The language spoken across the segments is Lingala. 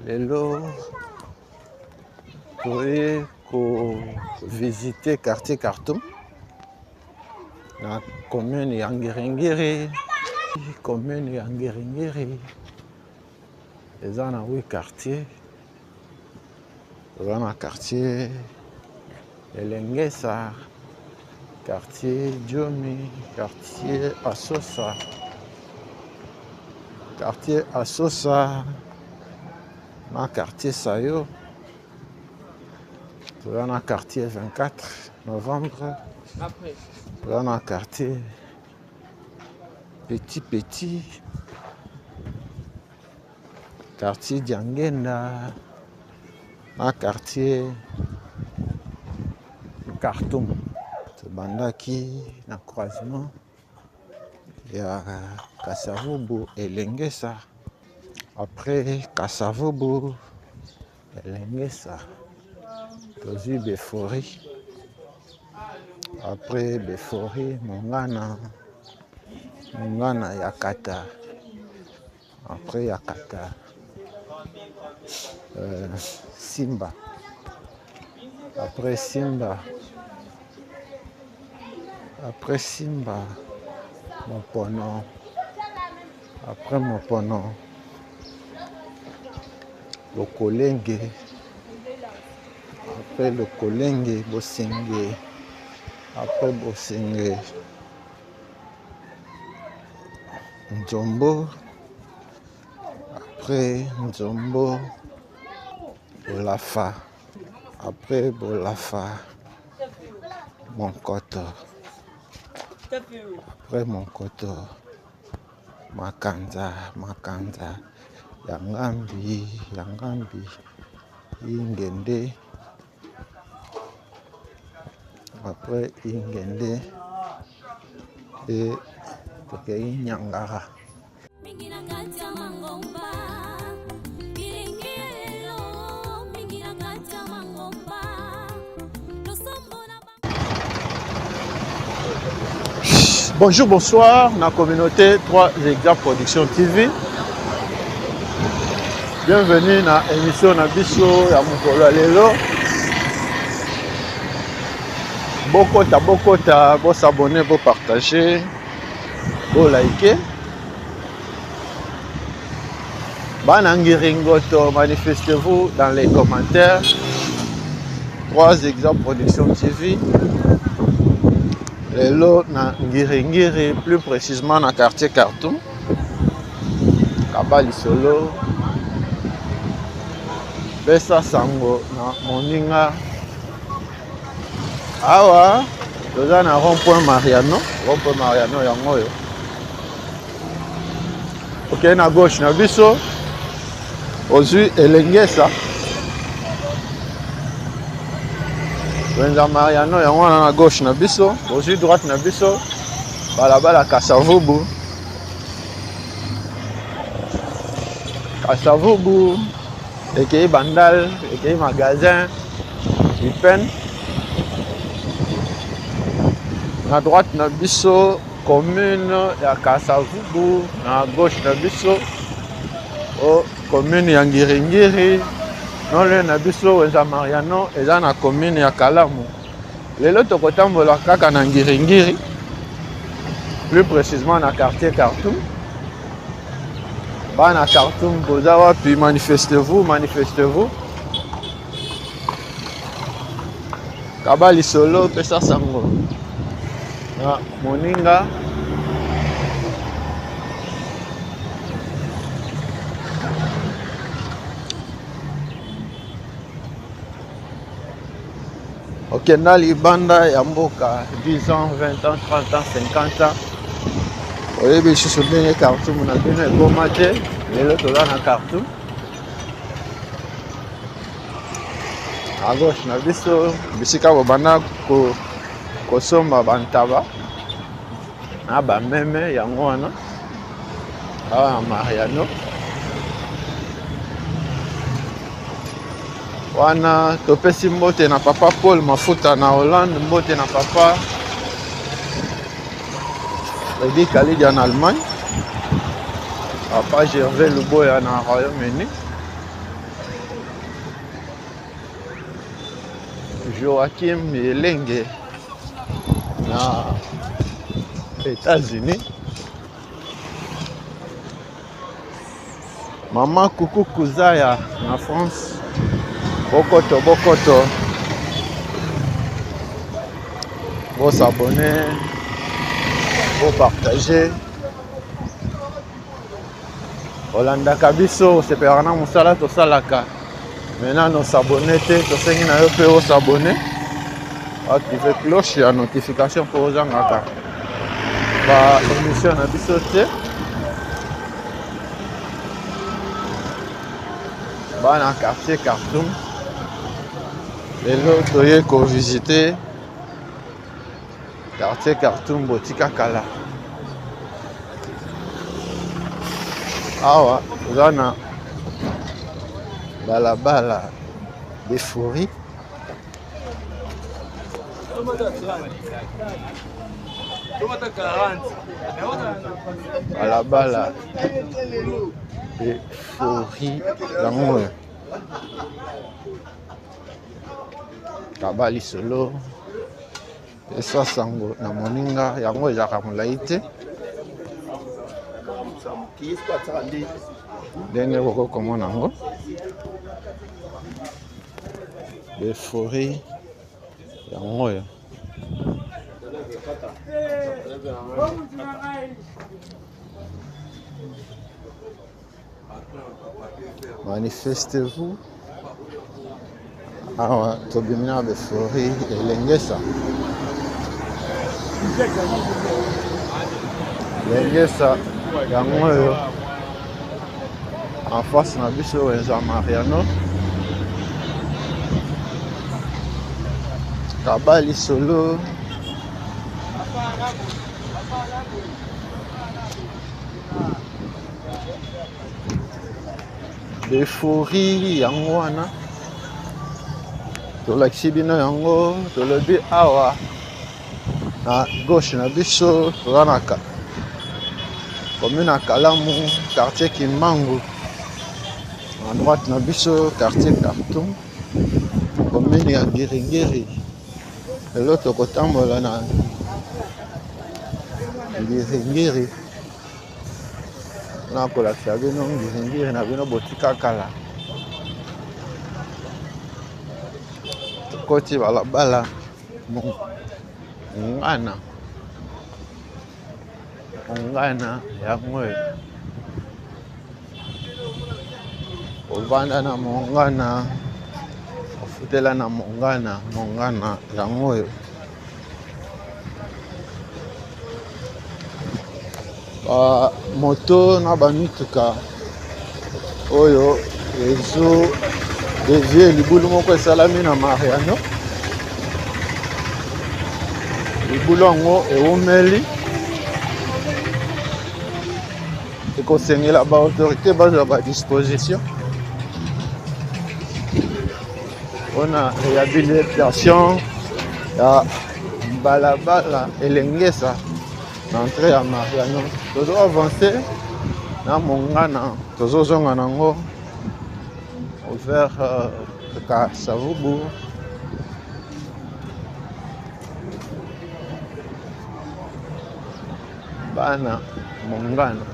Lelo pour visiter quartier Khartoum, la commune Yangiringiri, commune Yangiringiri. Les gens ont 8 quartiers. Dans le quartier Elengesa, quartier Djomi, quartier Assosa, dans le quartier Sayo, dans le quartier 24 novembre, dans le quartier Petit, quartier Djangenda, dans le quartier Khartoum. C'est Bandaki, dans le croisement, il y a Kasavubu et Lengesa. Après Kasavubu, Lengesa, Tozi Befori. Après Befori, Mongana Yakata. Après Yakata, Simba. Après Simba, Mopono. Après Mopono, le Kolenge. Après le Kolenge, Bosenge. Après Bosenge, Nzombo. Après Nzombo, Bolafa. Après Bolafa, Monkoto. Après Monkoto, Makanza. Yangambi, Ingende. Après Ingende, et Nyangara. Bonjour, bonsoir, la communauté 3 Exemples Production TV. Bienvenue dans l'émission Nabiso ya Mukolo Lelo. Bokota, vous s'abonner, vous partager, vous liker. Banangiringoto, manifestez-vous dans les commentaires. 3 Exemples Production TV. Lelo na Ngiringiri, plus précisément dans le quartier Khartoum. Kabali Solo. Besa Sango na Moninga. Awa, nous avons un rond-point Mariano yangoyo. Ok, na gauche na biso. Ozui Elengesa. Wenza Mariano yango na gauche na biso. Ozui droite na biso. Balabala Kasavubu. Ekei Bandal, ekei magasin, Ipen. À droite na biso commune ya Kasavubu, à gauche na biso commune ya Ngiringiri, non le na biso Wenza Mariano eza na commune ya Kalamu. Lelo tokotambola kaka na Ngiringiri, plus précisément na quartier Khartoum. Bana Khartoum bozawa puis manifestez-vous. Kabali Solo pesa sango. Na Moninga. Ok, na libanda ya mboka 10 ans, 20 ans, 30 ans, 50 ans. Oyebi shusu bene Khartoum na bino ekoma te. Lelo toza na Khartoum. À gauche na biso bisika bobanda kosomba bantaba na bameme yango wana awa Mariano. wana topesi mbote na papa Paul Mafuta na Hollande, mbote na papa Freddy Khalid en Allemagne, papa Gervais Luboya na Royaume-Uni, Joachim Elenge na États-Unis, Maman Coucou Kuzaya na France, Bokoto Bokoto, vos s'abonner, vos partager. Olanda Kabiso, c'est perana musala to salaka. Maintenant nos s'abonner te, to sengi na yo pe o s'abonner. Activer cloche ya notification pour aux angaka. Ba émission na biso te. Ba na quartier Khartoum. Lelo toye ko visiter quartier Khartoum Botika Kala. Awa zana balabala de Fori. Balabala de Fori yango Kabali solo esa sango na moninga yango ezaka molai te ndenge kokomona yango de Fori yango oyo manifestez-vous awa tobimina be Fori elengesa lengesa yango oyo en face na biso wenza Mariano Kabali solo de Fori yango wana tolakisi bino yango tolobi awa na gauche na biso tozanaka commune ya Kalamu quartier Kimbangu, à droite na biso quartier Khartoum commune ya Giringiri. Lelo tokotambola na Giringiri na kolakisa bino Giringiri na bino Botika Kala. Tokoti balabala Mongana yango ovanda na Mongana ofutela na Mongana yango moto na bamituka oyo ezo devie libulu moko esalami na Mariano, libulu yango eumeli ekosengela ba autorité bazwa ba disposition mpona réhabilitation ya balabala elengesa na entrée ya Mariano. Tozo avancer na Mongana, tozozonga nango vers Kasavubu. Bana Mongana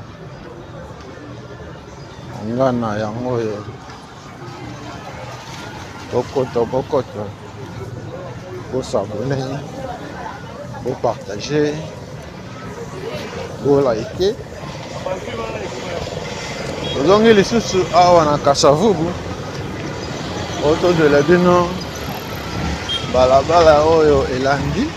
yango oyo bokoto bosabone bopartage bolike. Tozongi lisusu awa na Kasavubu otozela bino balabala oyo elandi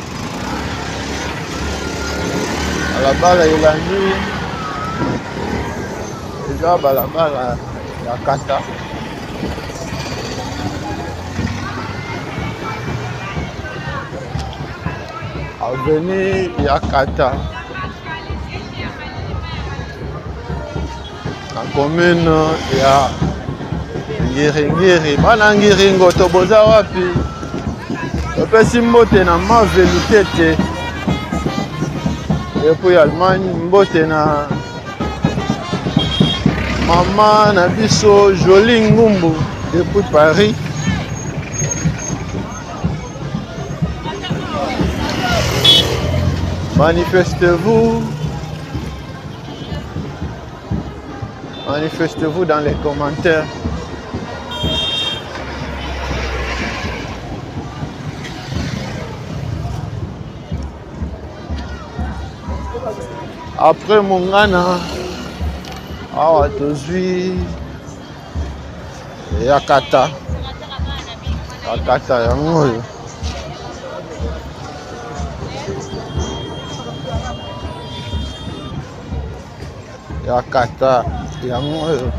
eza balabala ya kata avenue ya kata na commune ya Ngiringiri bana ngiringo toboza wapi topesi mbote na mavelu tete depuis Allemagne mbote na mama na biso Jolie Ngumbu depuis Paris. Manifestez-vous dans les commentaires. Après Mongana, awa tozwi yakata yango oyo yakata yango oyo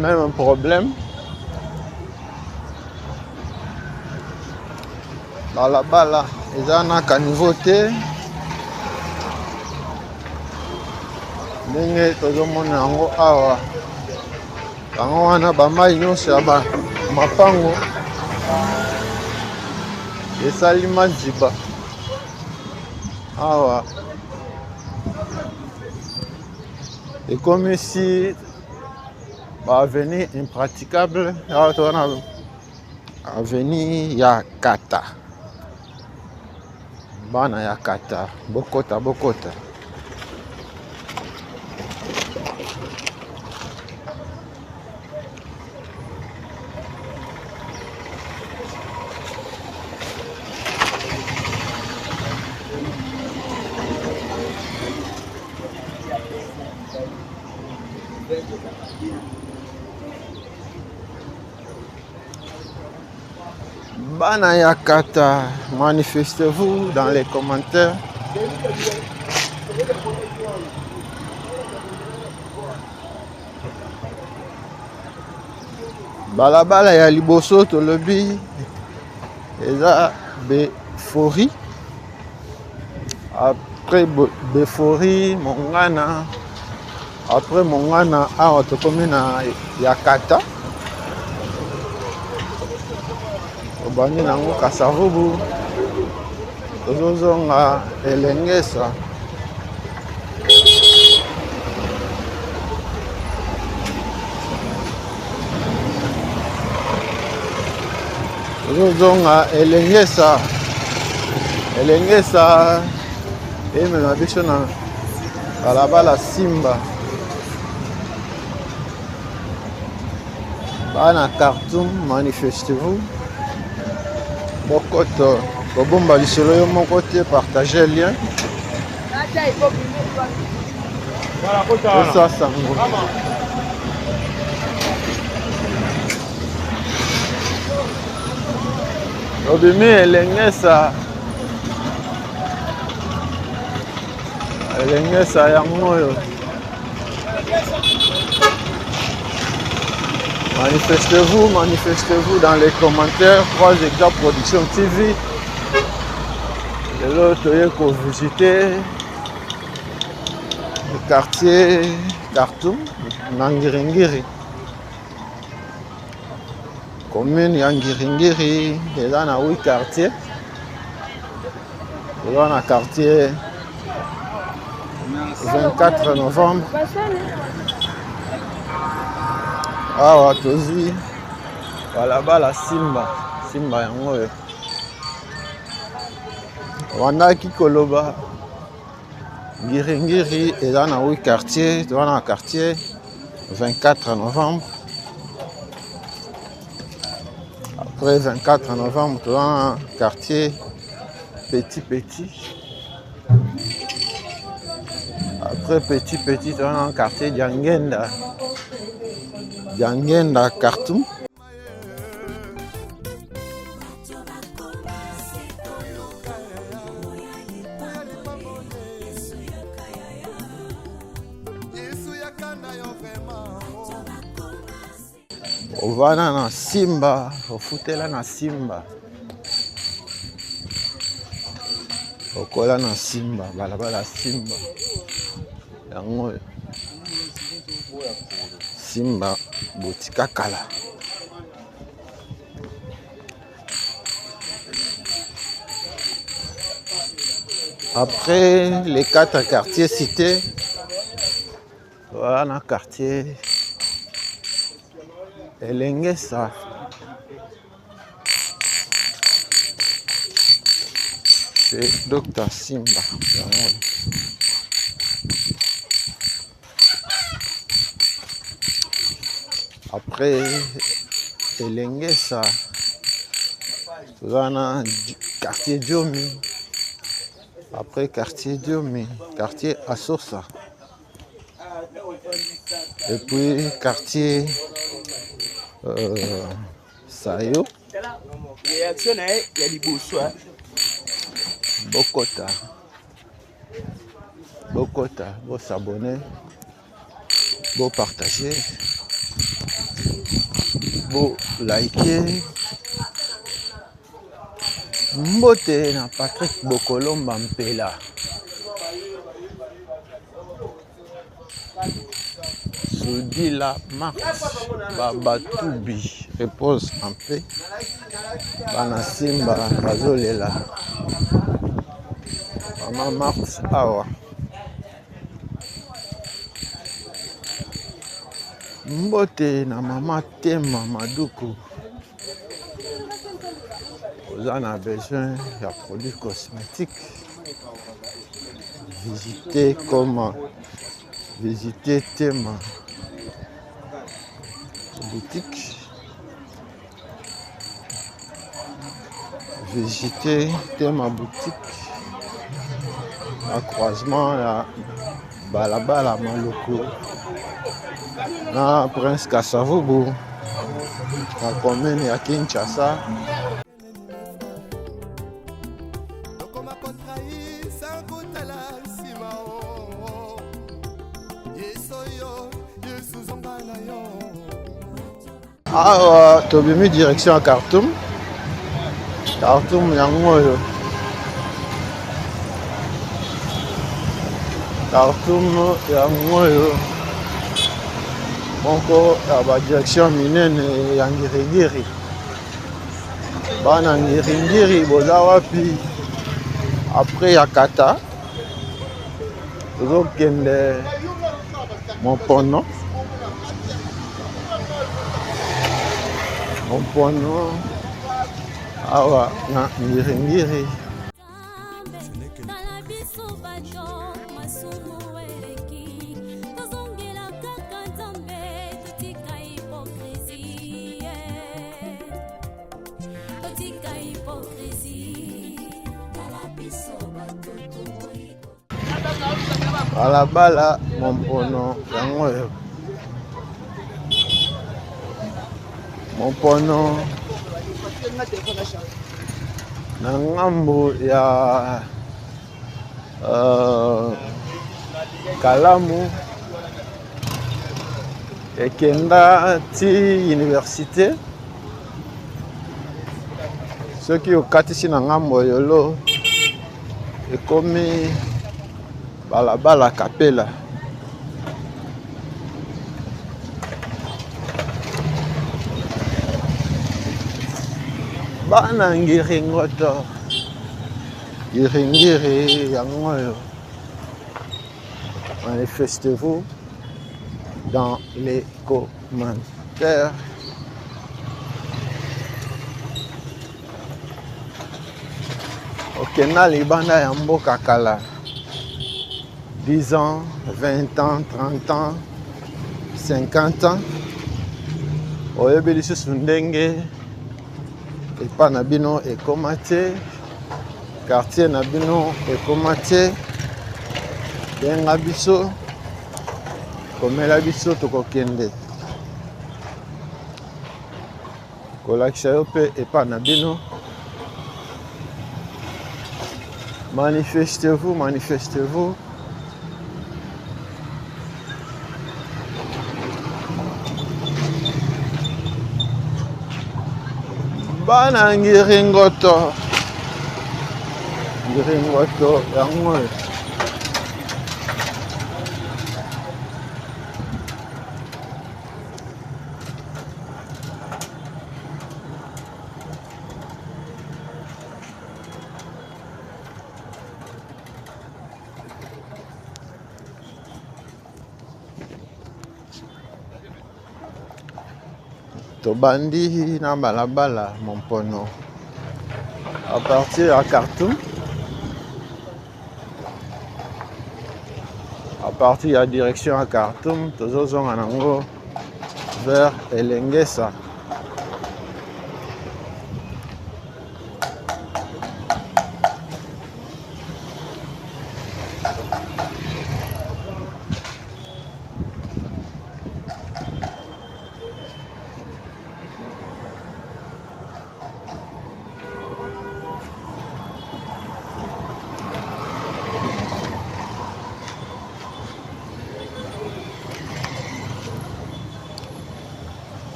même problème balabala eza na kaniveau te ndenge tozomona yango awa yango wana bamai nyonso ya mapango esali maziba awa ekomi si baavenir impraticable awa tozana avenir ya kata bana ya kata bokota bana ya kata, manifestez-vous dans les commentaires. Balabala ya liboso tolobi eza Befori. Après Befori Mongana, après Mongana awa tokomi na Yakata. Obani nango Kasavubu. Tozozonga Elengesa. Tozozonga Elengesa. Elengesa emema biso na balabala Simba. Bana Khartoum, manifestez-vous. Bokoto, Bobomba lisolo yo moko te, partagez le lien. Ça sango. Obimi Elengesa. Elengesa yango yo. Manifestez-vous dans les commentaires. 3 Hectares Production TV. Et l'autre, il faut visiter le quartier Khartoum, Nangiringiri. Commune Yangiringiri, il y a 8 quartiers. Il y a un quartier 24 novembre. Awa tozwi balabala Simba yango oyo wandaki koloba Ngiringiri eza na 8 quartier, toza na quartier 24 novembre. Après 24 novembre toza na quartier Petit. Après Petit toza na quartier Diangenda Khartoum. Ovana na Simba, ofutela na Simba. Okola na Simba, balabala Simba. Yango Simba Botika Kala. Après les 4 quartiers cités, voilà un quartier Elengesa. C'est Dr Simba. Après Elengesa, voilà quartier Diomi. Après quartier Diomi, quartier Assosa. Et puis quartier Sayo. Bokota. Bokota, vous s'abonner, vous partager, vous liker. Mbote na Patrick Bokolomba Mpela. Soudila Marx Babatoubi repose en paix. Bana Simba Bazolela. Mama Marx Awa. Mbote na Mama Tema Maduku. Vous en avez besoin de produits cosmétiques. Visitez comment visiter Tema boutique. Visitez Tema boutique. À croisement à Balabala Maloko. Na Prince Kasavubu. La commune à Kinshasa. Ah, Tobimi direction à Khartoum. Khartoum yangoyo. Khartoum yangoyo. Moko ya direction minene ya Ngirigiri. Bana Ngirigiri boza wapi. Après Yakata. Tozokende Mopono. Mopono. Awa na Ngirigiri. Balabala Mopono yangoyo. Mopono na ngambo ya Kalamu ekenda ti université. Ceux qui okatisi na ngambo yolo ekomi balabala Kapela. Bana Ngiringoto. Ngiringiri yangoyo. Manifestez-vous dans les commentaires. Okena libanda ya mboka kala. 10 ans, 20 ans, 30 ans, 50 ans. Oyebi lisusu ndenge epa na bino ekoma te, quartier na bino ekoma te. Benga biso, komela biso tokokende. Kolakisa yo pe epa na bino. Manifestez-vous, manifestez-vous. Bana Ngiringoto. Ngiringoto yangoyo. Tobandi na balabala mon pono. À partir à Khartoum. À partir à direction à Khartoum, tozozonga nango vers Elengesa.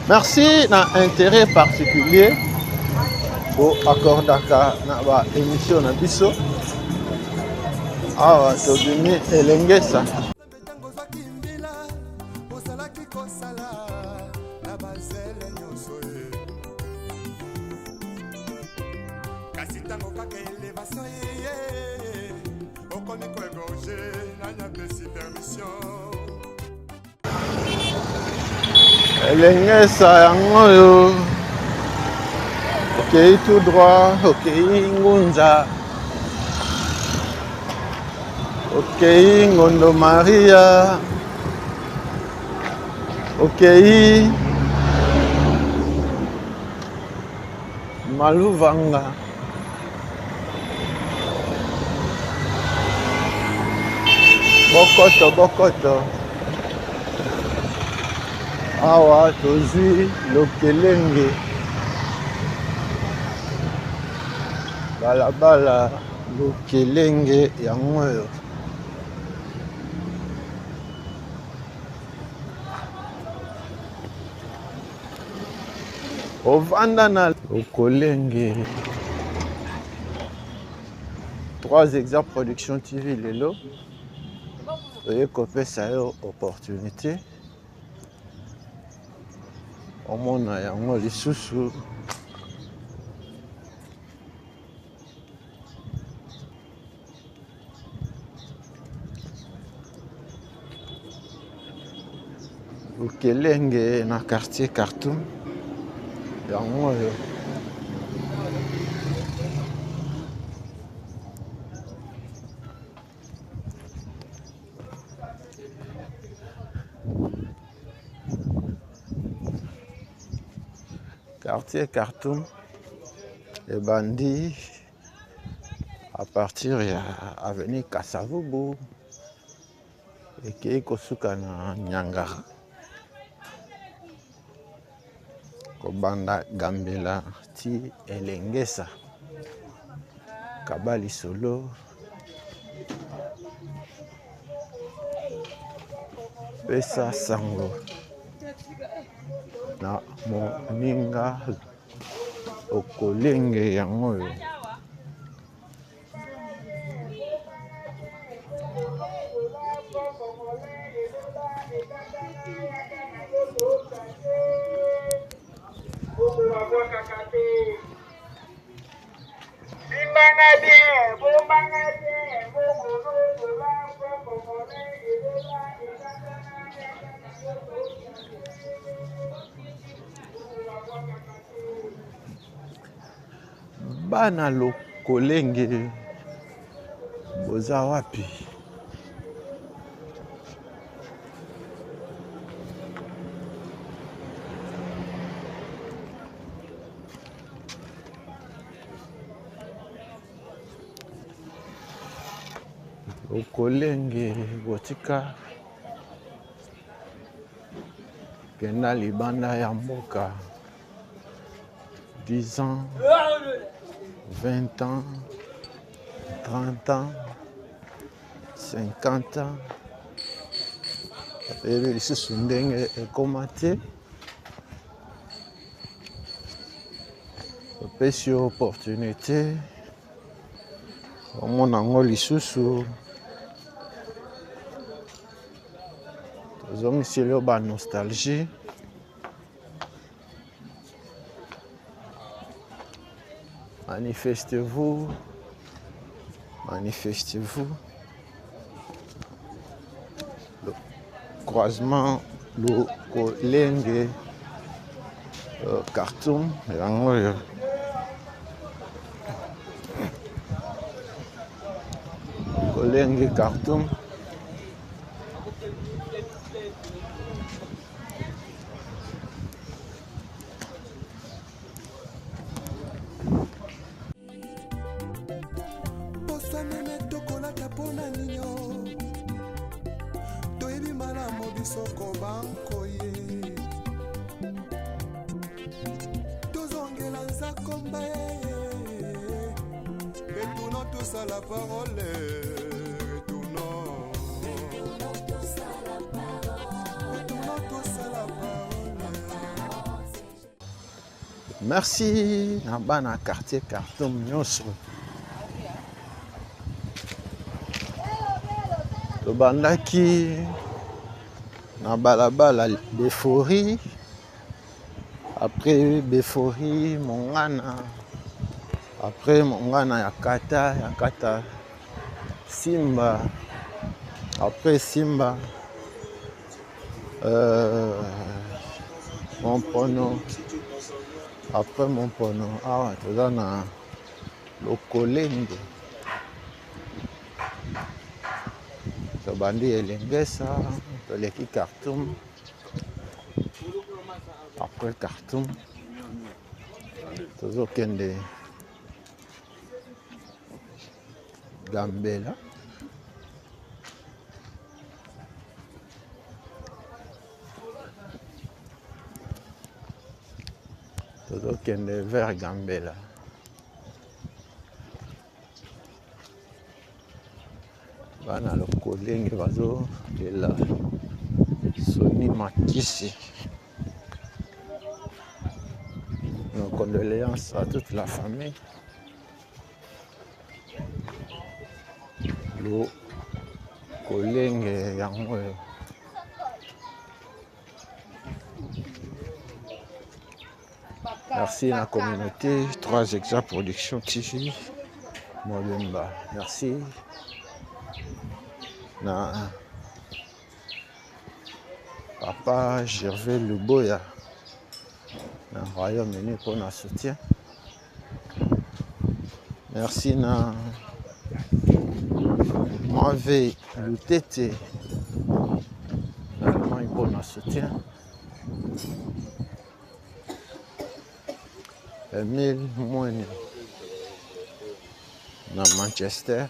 Merci d'un intérêt particulier pour accorder à l'émission de Bisso. Ah, c'est devenu Elengesa. Elengesa yango yo. Ok, tout droit, ok, Ngunza. Ok, Ngondo Maria. Ok, Maluvanga. Bokoto. Awa tozwi Lokelenge. Balabala Lokelenge yango yo. Ovanda na Lokelenge. 3 exemples production TV lelo. Veuillez copier ça opportunité. Omona yango lisusu. Lokelenge na quartier Khartoum. Yango yo. Quartier Khartoum et Bandi à partir ya avenue Kasavubu et qui kosuka na Nyangara kobanda Gambela ti Elengesa Kabali Solo pesa sango na moninga Okolenge yango yo. Bana Lokolenge boza wapi? Lokolenge botika kenda libanda ya mboka 10 ans 20 ans 30 ans 50 ans ebi lisusu ndenge ekoma te opesi opportunité omona ngo lisusu Zongi le ba nostalgie. Manifestez-vous. Manifestez-vous. Le croisement, le Kolenge, Khartoum. Kolenge, Khartoum. La parole, merci na bana quartier Khartoum nyonso. Tobandaki na balabala Befori, après Befori Mongana, après Mongana Yakata Simba, après Simba Mompono, après Mompono, ah toza na Lokolenge. Tobandi Elengesa, toleki Khartoum. Après Khartoum, tozokende Gambela. Tozokende vers Gambela. Bana Lokolenge bazo lela Soni Makisi. Nos condoléances à toute la famille. Lokolenge yango. Merci à la communauté 3 Exa Production TV Molemba. Merci na Papa Gervais Luboya na Royaume-Uni pour notre soutien. Merci na Mavé Lutete Allemagne pour notre soutien. Emile Moine na Manchester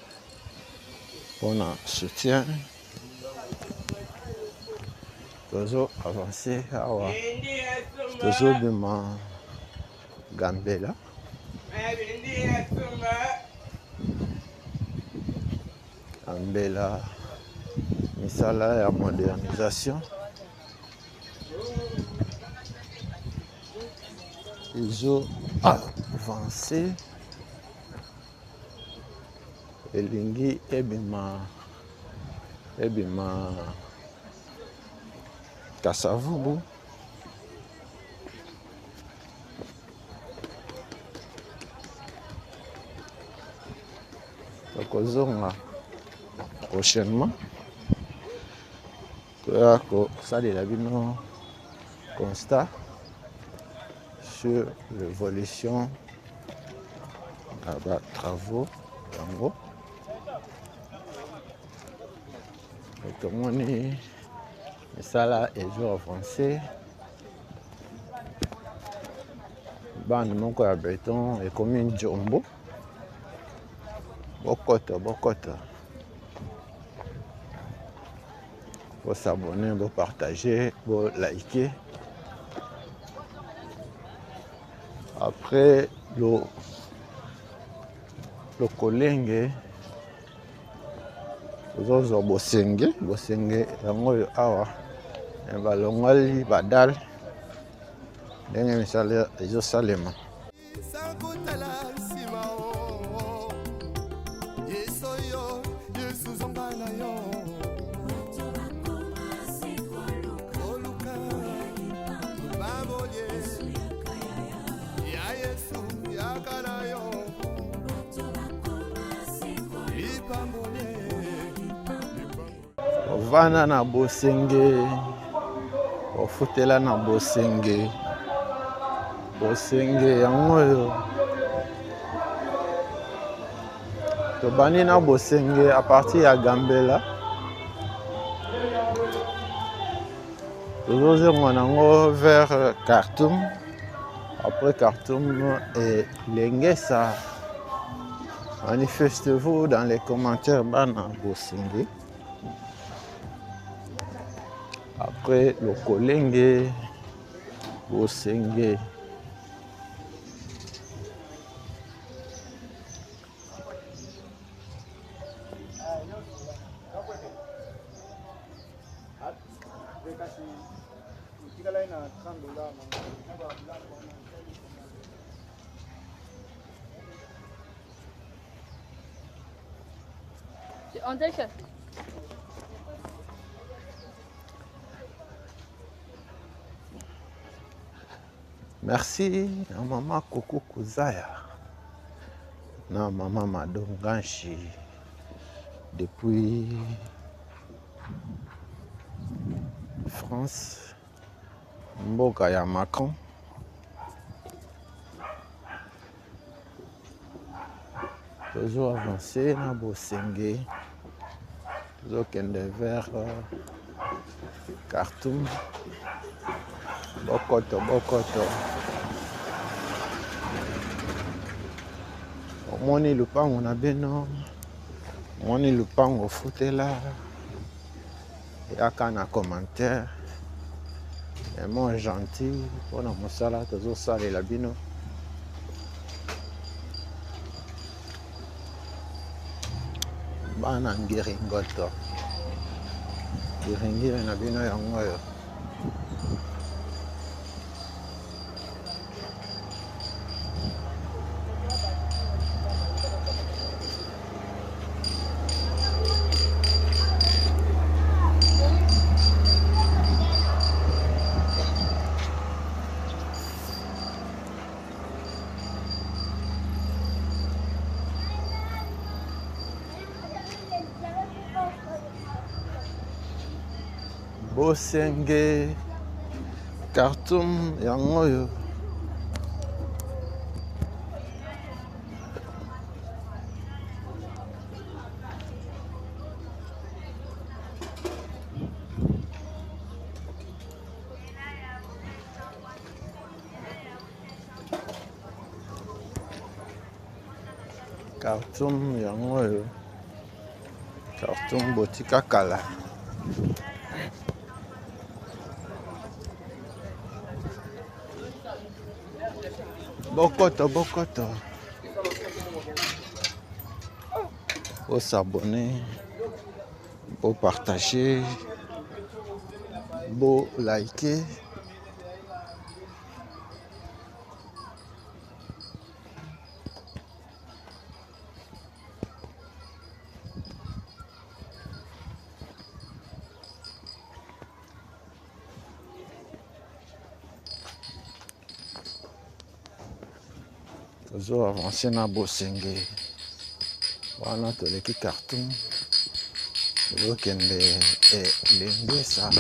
pour notre soutien. Tozo avancé awa. Tozo bima Gambela. Gambela misala ya modernisation. Ils ont avancé. Elingi ebima Kasavubu. Tokozonga prochainement. Ça de la bino constat sur l'évolution des travaux yango. Comment on ça là est avancé. Bande moko ya béton et commune Jombo. Bokota. Faut s'abonner, faut partager, faut liker. Après le Kolenge, ozozo bosenge yango awa balongoli badal ndenge misala ezosalema. vana na bosenge ofutela na bosenge yango oyo tobandi na bosenge à partir ya Gambela tozozenga nango vers Khartoum. Après Khartoum et Lengesa. Manifestez-vous dans les commentaires bana bosenge. Après le Kolenge bosenge. On déchire. Merci à maman Coco Kouzaya, na maman Madonganchi depuis France, mboka ya Macron. Toujours avancé na bosenge. Toujours vers Khartoum. Bokoto. Omoni lupango na beno. Omoni lupango futela. Yaka na commentaire. Vraiment gentil. Pour na mosala toujours salela bino. Bana ngiringoto. Ngiringiri na bino yango yo. Bosenge Khartoum yango yo. Khartoum yango yo. Khartoum botika kala. Bokoto. Faut s'abonner, faut partager, faut liker. Toujours avancé na bosenge. Wana toleki Khartoum. Tozokende Lengesa.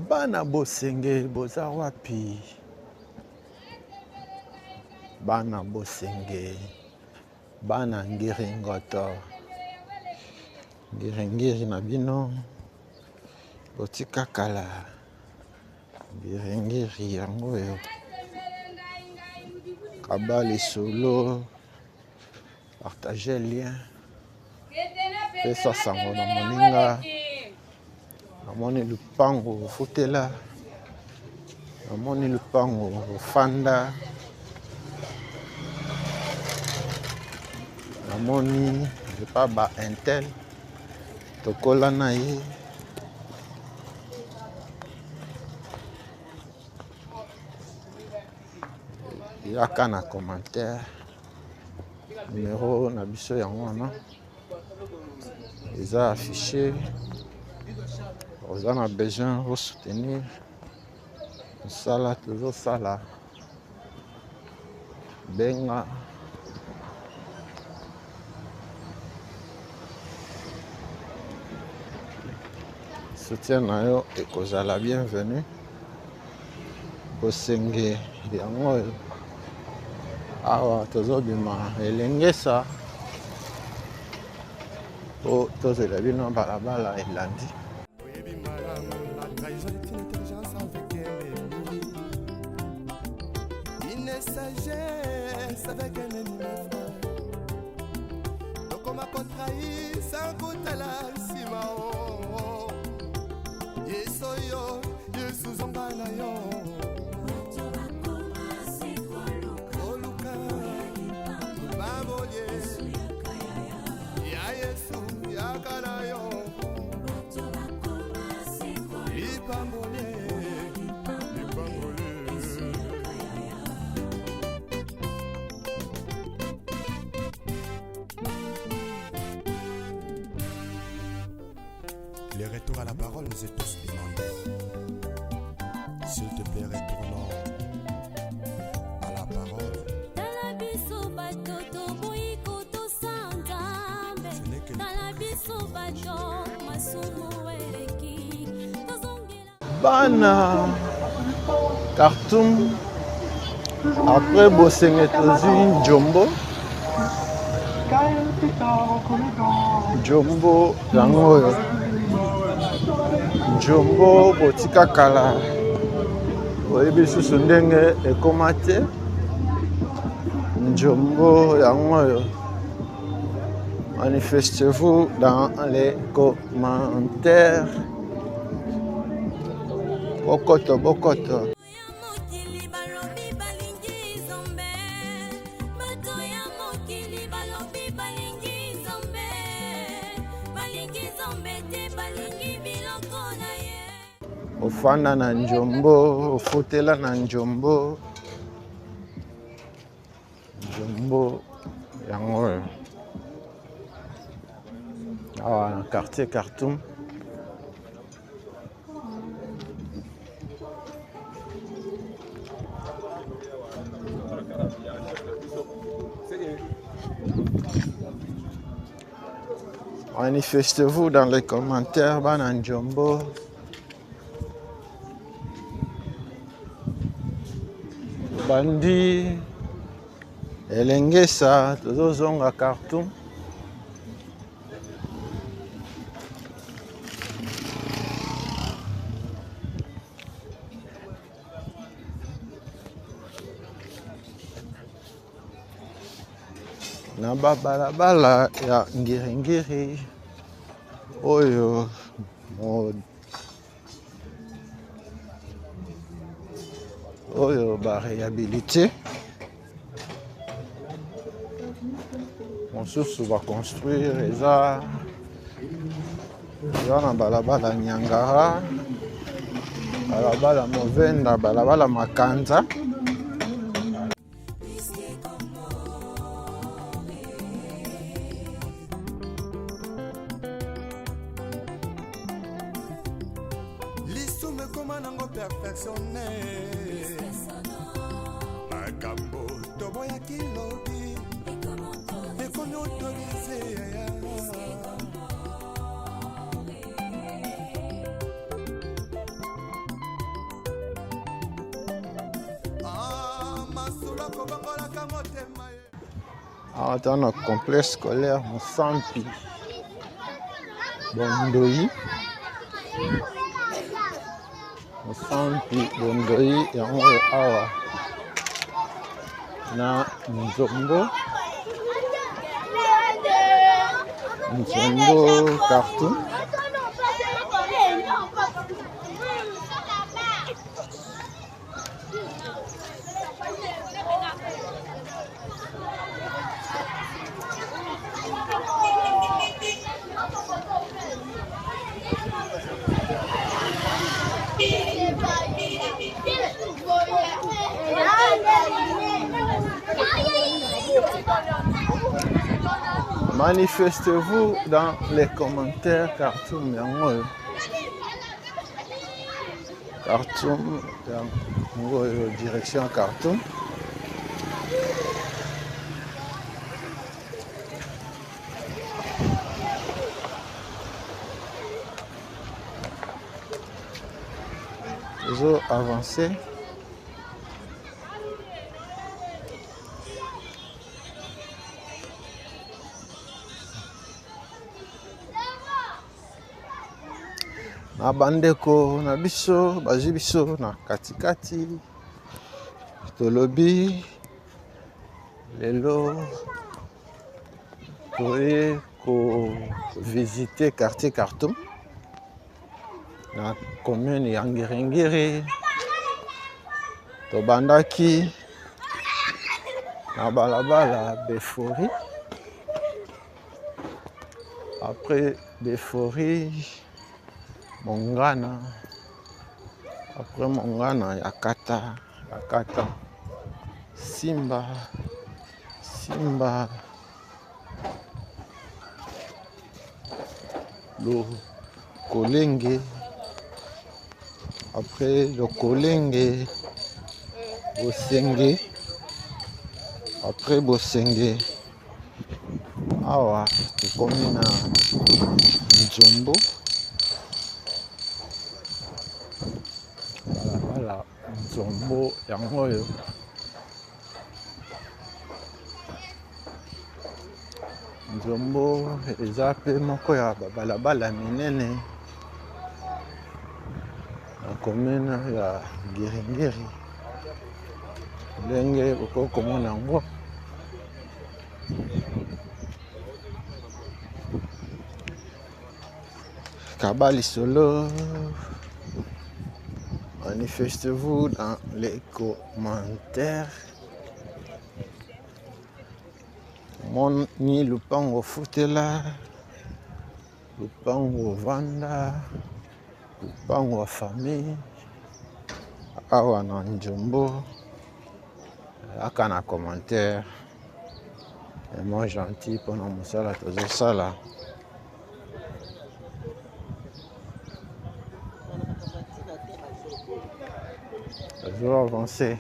Bana bosenge boza wapi? Bana bosenge, bana ngiringoto. Ngiri na bino botika kala. Ngiri yango yo. Kabali solo. Partagez le lien. Pesa sango na moninga. Amoni lupango futela namoni lupango ofanda, namoni epa ba intel tokola na ye. Yaka na commentaire numéro na biso yango wana eza affiché. Oza na besoin de soutenir mosala tozosala, benga soutien na yo ekozala bienvenu. Bosenge yango awa tozobima elengesa po tozela bino balabala elandi. Sagesse avec un ennemi frère. Donc on m'a contrahi sans goûter la simao. Yesoyo, Yesu zongana yo. Oluka, babolie. Ya Yesu, ya kanayo. Ipambole, ipambole. Les retours à la parole nous est tous demandés. S'il te plaît, retournons à la parole. Ce n'est que Bana Khartoum, après Bosenge tozi Jombo. Jombo yango Jombo botika kala oyebi susu ndenge ekoma te. Jombo yango manifestez-vous dans les commentaires. Bokoto bokoto. Ofanda na Njombo, ofotela na Njombo. Njombo yango awa na quartier Khartoum. Manifestez-vous dans les commentaires, bana Njombo. Bandi elengesa tozozonga Khartoum. Na balabala ya ngiringiri oyo ba réhabilité mosusu ba construire eza na balabala Nyangara, balabala Movenda, balabala Makanza. Dans notre complexe scolaire Mosampi Bondoi. Mosampi Bondoi yango awa na Nzombo Khartoum. Manifestez-vous dans les commentaires Khartoum yango. Khartoum yango direction Khartoum. Ils ont avancé. Na bandeko na biso bazi biso na katikati tolobi lelo toye ko visiter quartier Khartoum na commune ya Ngiringiri. Tobandaki na balabala Befori. Après Befori Mongana, après Mongana, Yakata, Simba, le Kolenge, après le Kolenge, Bosenge, après Bosenge, awa, tukomi na Njombo. Balabala Nzombo yango oyo Nzombo eza pe moko ya balabala minene na commune ya Ngiringiri. Ndenge okomona yango Kabali Solo. Manifestez-vous dans les commentaires. Mon ni lupango futela, lupango vanda, lupango famille. Awa na Njombo. Aka na commentaire. Et moi gentil pour nous musala tozo sala. Je vais avancer.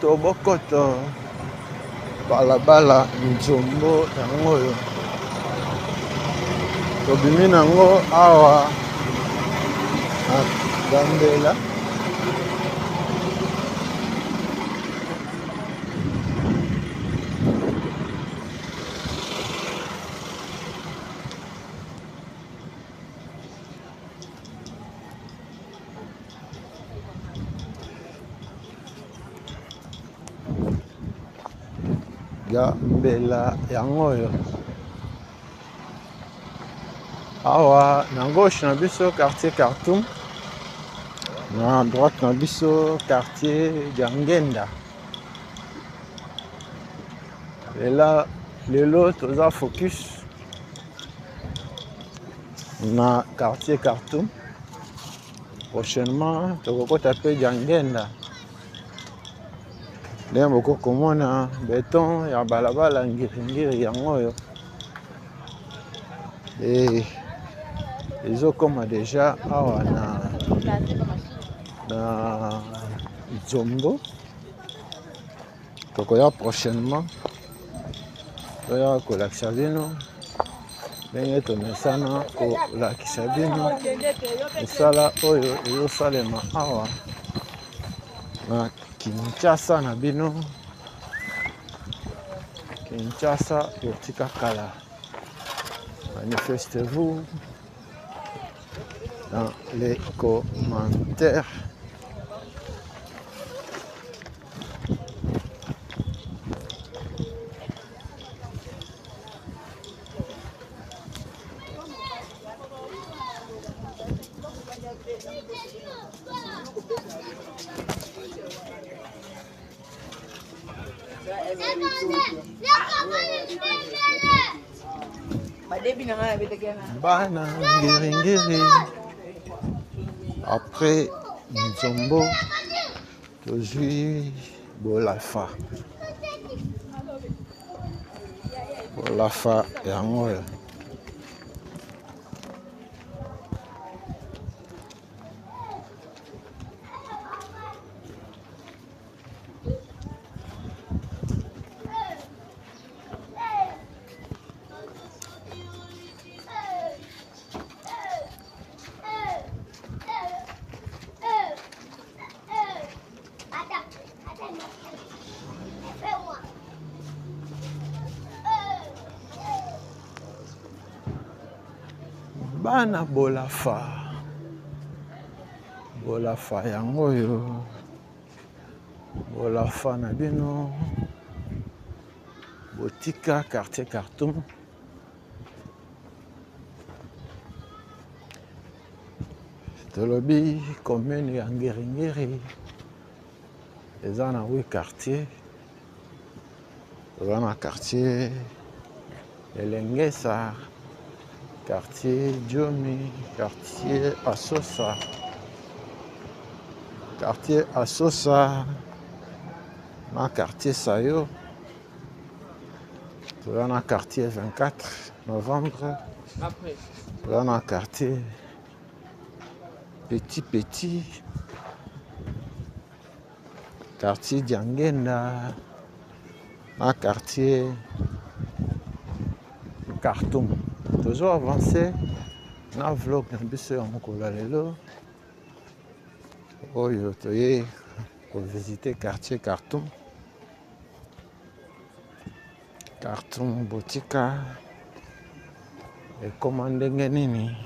Bokoto balabala Njombo yango oyo tobimi nango awa na Gambela. Gambela yango oyo awa na gauche na biso quartier Khartoum, na droite na biso quartier Jangenda. Lelo toza focus na quartier Khartoum. Prochainement tokokota pe Jangenda. Ndenge bokomona béton ya balabala Ngiringiri yango oyo ezokoma deja awa na Nzombo. Tokoya prochainement toya kolakisa bino ndenge tomesana kolakisa bino mosala oyo ezosalema awa na Kinshasa na bino. Kinshasa, Urtika Kala. Manifestez-vous dans les commentaires. Bana Ngiri après Nzombo tozwi Bolafa yango oyo bana Bolafa yango oyo Bolafa na bino botika quartier Khartoum tolobi commune ya Ngiri eza na 8 quartier toza na quartier Elengesa, quartier Djomi, quartier Asosa, na quartier Sayo, toza na quartier 24 novembre, toza na quartier Petit, quartier Diangenda, na quartier Khartoum. Toujours avancé na vlog na biso ya mokolo lelo oyo toye kovisite quartier Khartoum botika ekoma ndenge nini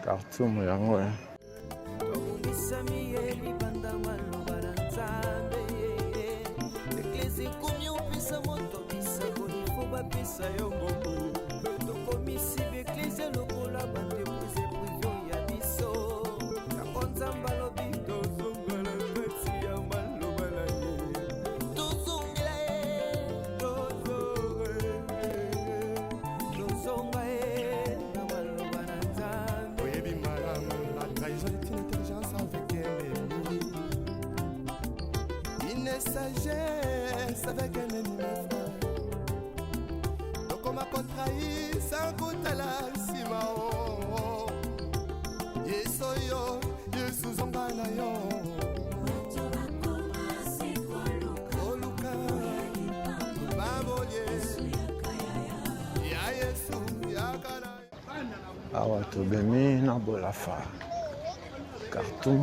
Khartoum yango sagesse avec un ennemi frère. Donc on m'a contrahi sans goûter la simao. Yesoyo, Yesu zongana yo. Oluka, baboye. Ya Yesu, ya kana. awa tobemi na Bolafa Khartoum,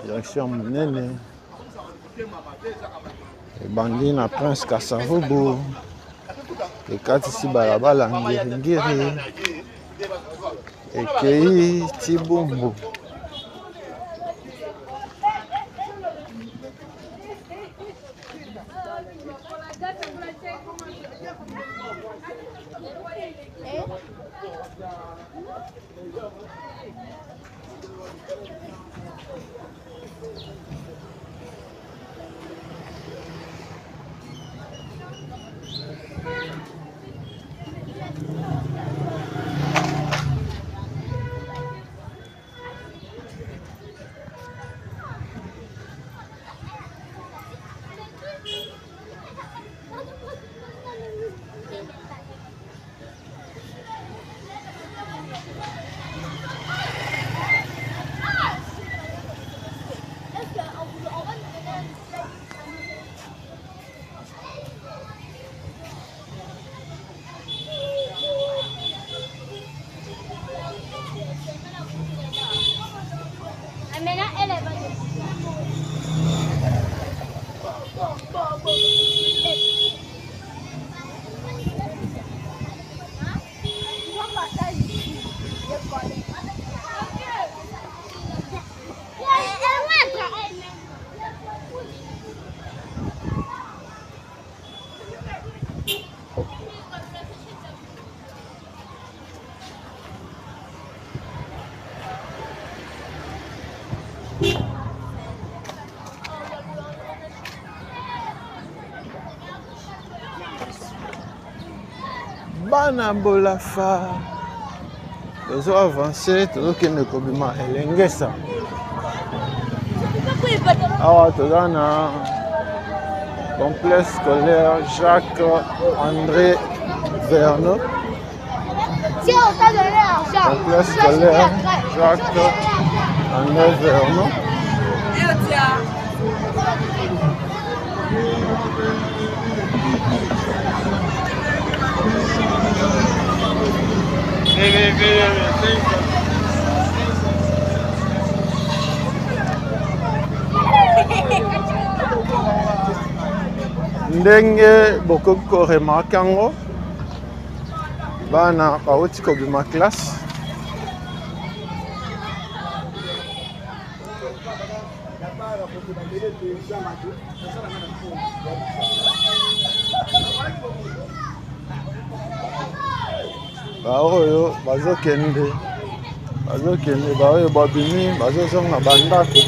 direction monene ebandi na Prince Kasavubu ekatisi balabala Ngiri ekei Tibumbu. bana bolafa tozo avancer tozokende kobima elengesa awa toza na complexe scolaire Jacques André Verneau. Complexe scolaire Jacques André Verneau. Ndenge bokoki koremarke yango bana bauti kobima classe baoyo bazokende baoyo babimi bazozonga bandako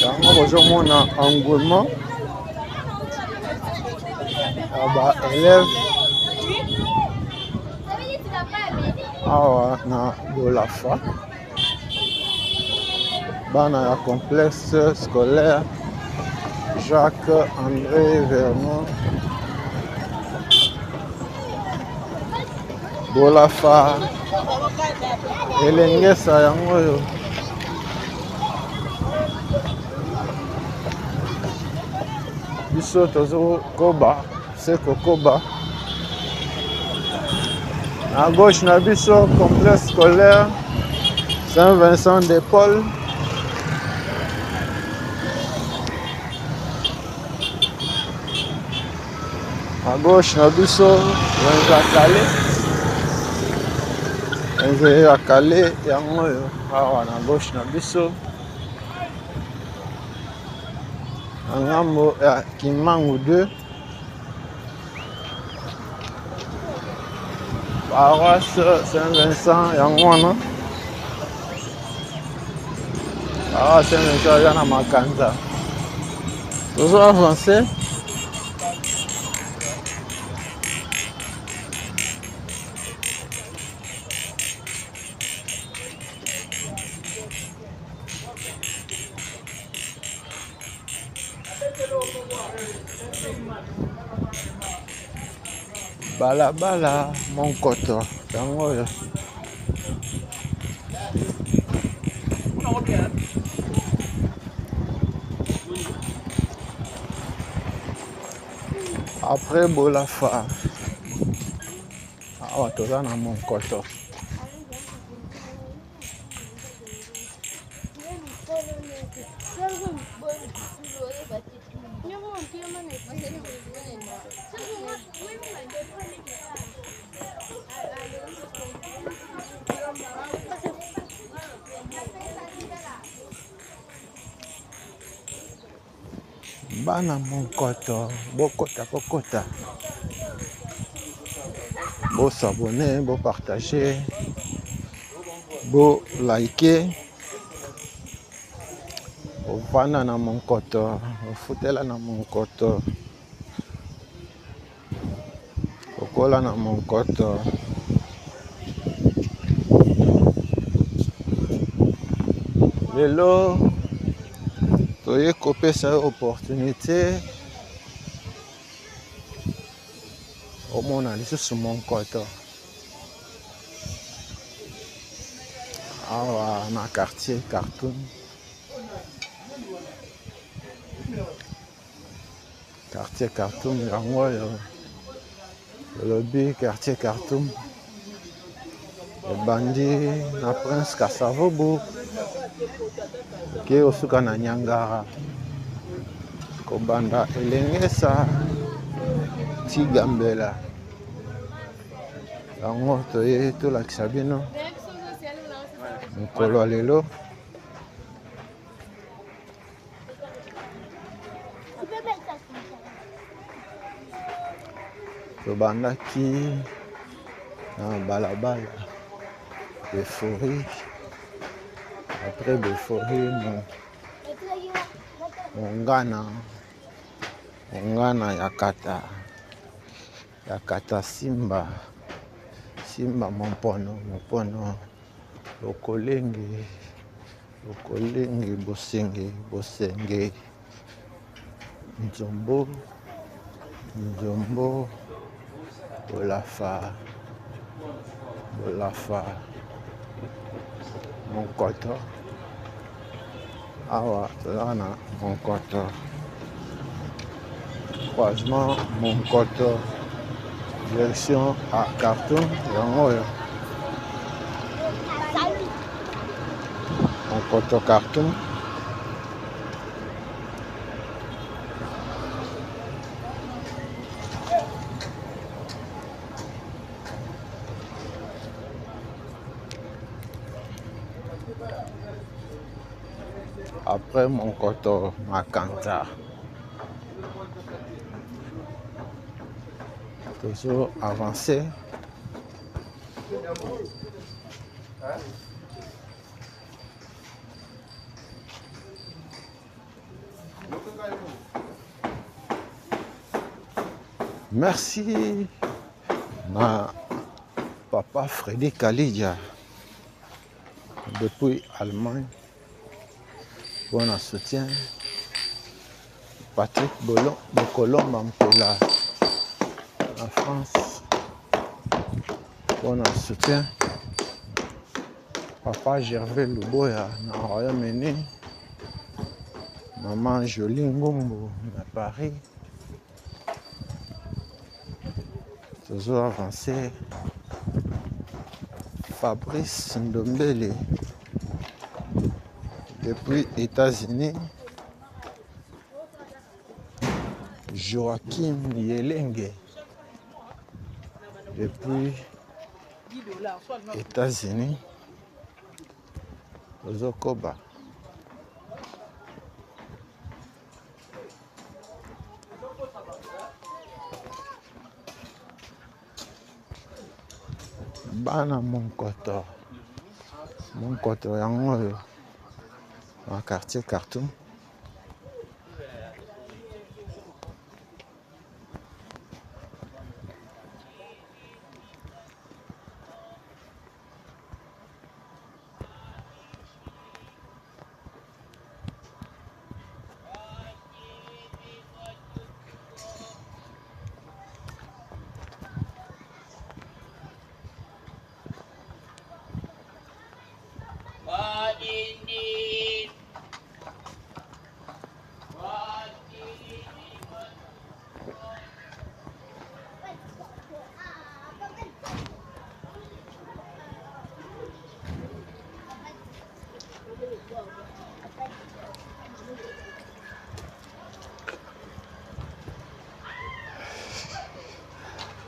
yango bozomona engouement ya baélève awa na bolafa bana ya complexe scolaire Jacques André Verneau bolafa elengesa yango oyo biso tozokoba se kokoba à gauche na biso complexe scolaire Saint-Vincent de Paul. À gauche na biso wenza kale wenza ya kale yango oyo awa na gauche na biso na ngambo ya Kimangu 2 paroisse Saint-Vincent yango wana paroisse Saint-Vincent eza na makanza tozo avancer balabala monkoto yango oyo après bolafa awa toza na monkoto bana monkoto bokota bo s'abonner bo partager bo liker ovanda na monkoto ofutela na monkoto okola na monkoto lelo toye kopesa opportunité omona lisusu monkoto awa na quartier Khartoum yango oyo lobi quartier Khartoum ebandi na Prince Kasavobu ke osuka na Nyangara kobanda elengesa tigambela yango toye tolakisa bino mokolo ya lelo tobandaki na balabala Befori après Befori mongana ya kata ya kata simba simba mompono lokolenge bosenge nzombo bolafa monkoto awa toza na monkoto croisement monkoto direction à Khartoum yango oyo monkoto Khartoum. Après monkoto Makanta toujours avancé merci na papa Freddy Kalidia depuis Allemagne pour un soutien. Patrick Bokolo Mampela en France pour un soutien. Papa Gervais Luboya na Royaume-Uni. Maman Jolie Ngombo à Paris. Toujours avancé. Fabrice Ndombele depuis États-Unis. Joachim Yelenge depuis États-Unis. Zokoba. Bana monkoto yango oyo na quartier Khartoum.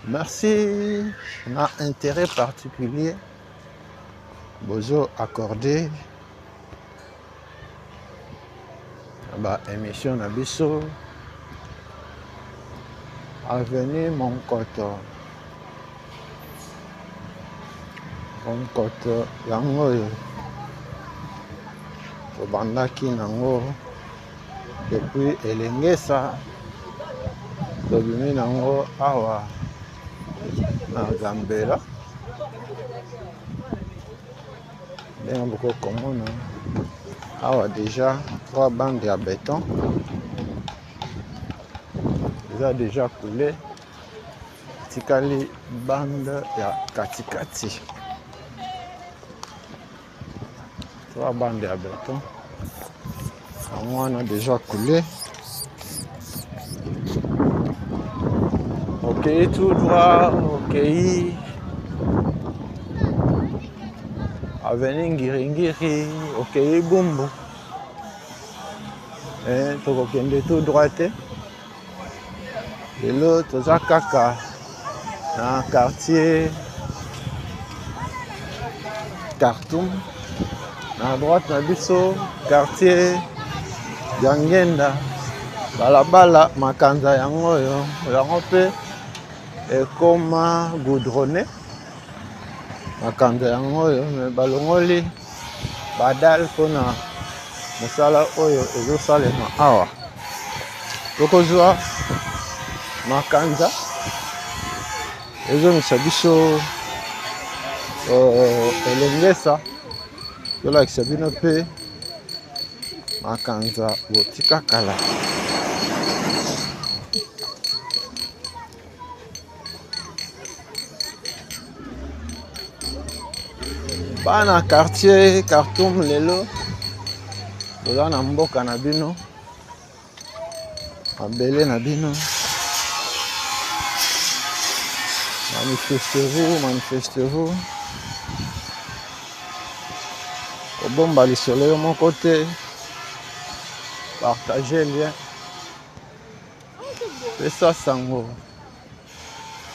Merci, on a intérêt particulier. Bozo accordé à émission Nabiso. Avenue Monkoto yango tobandaki nango depuis Elengesa tobimi nango awa na Gambela ndenge boko komona awa déjà 3 bandes à béton déjà coulé tikali bande ya katikati 3 bandes à béton on a déjà coulé. Ok, tout droit, ok. Avenue Ngiringiri, ok, Bumbu. Et tout droit. Et l'autre, Zakaka, dans le quartier Khartoum. À droite, Nabiso, quartier Yangenda. Balabala, Makanza yango yango pe ekoma goudronné. Makanza yango me balongoli badal pona mosala oyo ezosalema awa. Tokozwa Makanza ezongisa biso elengesa tolakisa bino mpe makanza botika kala. Bana quartier Khartoum lelo toza na mboka na bino, mabele na bino. Manifestez-vous. Kobomba lisolo yo moko te, partagez lien. Pesa sango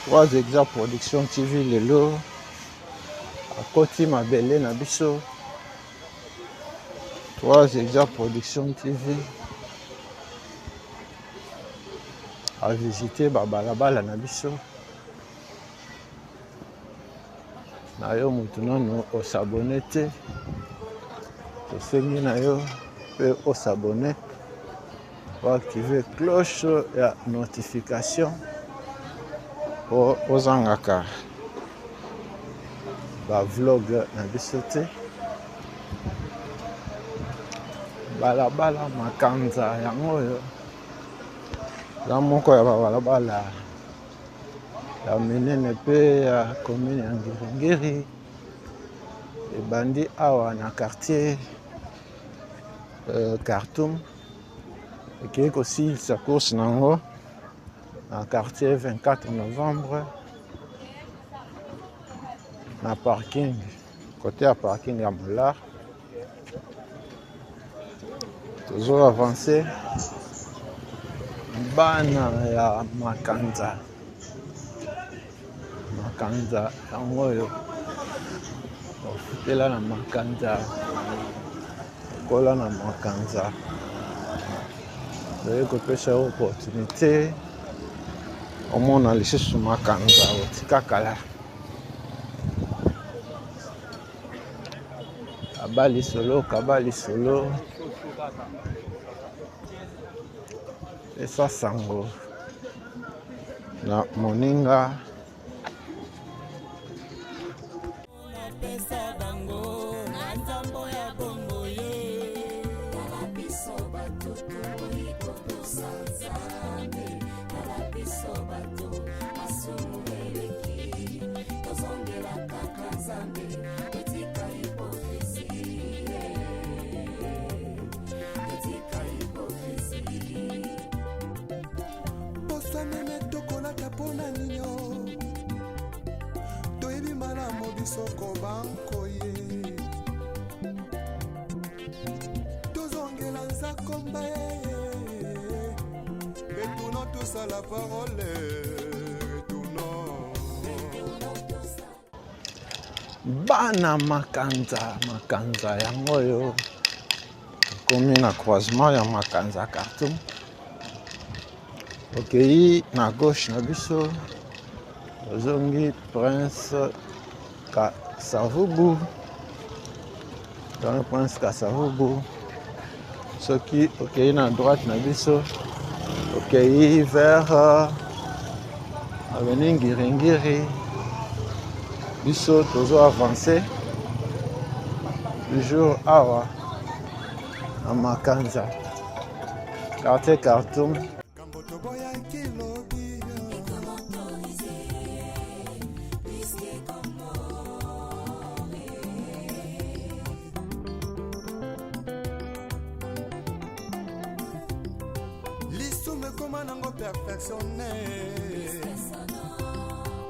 3 Exa Production TV lelo akoti mabele na biso. 3 Exa Production TV a visiter babalabala na biso. Na yo mutu nano osabone te, tosengi na yo pe osabone, oactive cloche ya notification po ozangaka ba vlog na biso te. Balabala makanza yango oyo za moko ya babalabala ya minene pe ya commune ya Ngiringiri, ebandi awa na quartier Khartoum, ekei kosilisa course nango na quartier 24 novembre na parking, côté ya parking ya Molar. Tozo avancer bana ya makanza yango oyo ofutela na makanza, kola na makanza oyo kopesa opportunité omona lisusu makanza otika kala. Kabali solo esa sango na moninga. Soko banko ye tozongela nzakomba retournons tous à la parole, retournons. Bana makanza yango oyo komi na croisement ya makanza Khartoum. Okei na gauche na biso ozongi Prince Kasavubu, dans le Prince Kasavubu. Ce qui est à droite na biso, vers avenue Ngiringiri. Biso tozo avancer toujours awa à Makanza, quartier Khartoum.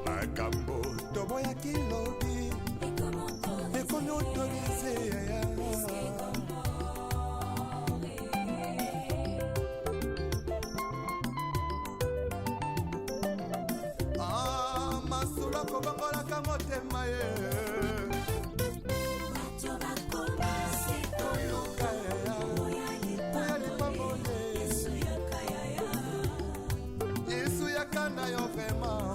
Makambo toboya kilobi ekomi autorisé masula kobangolaka motema ye Yesu yakana yo vraiment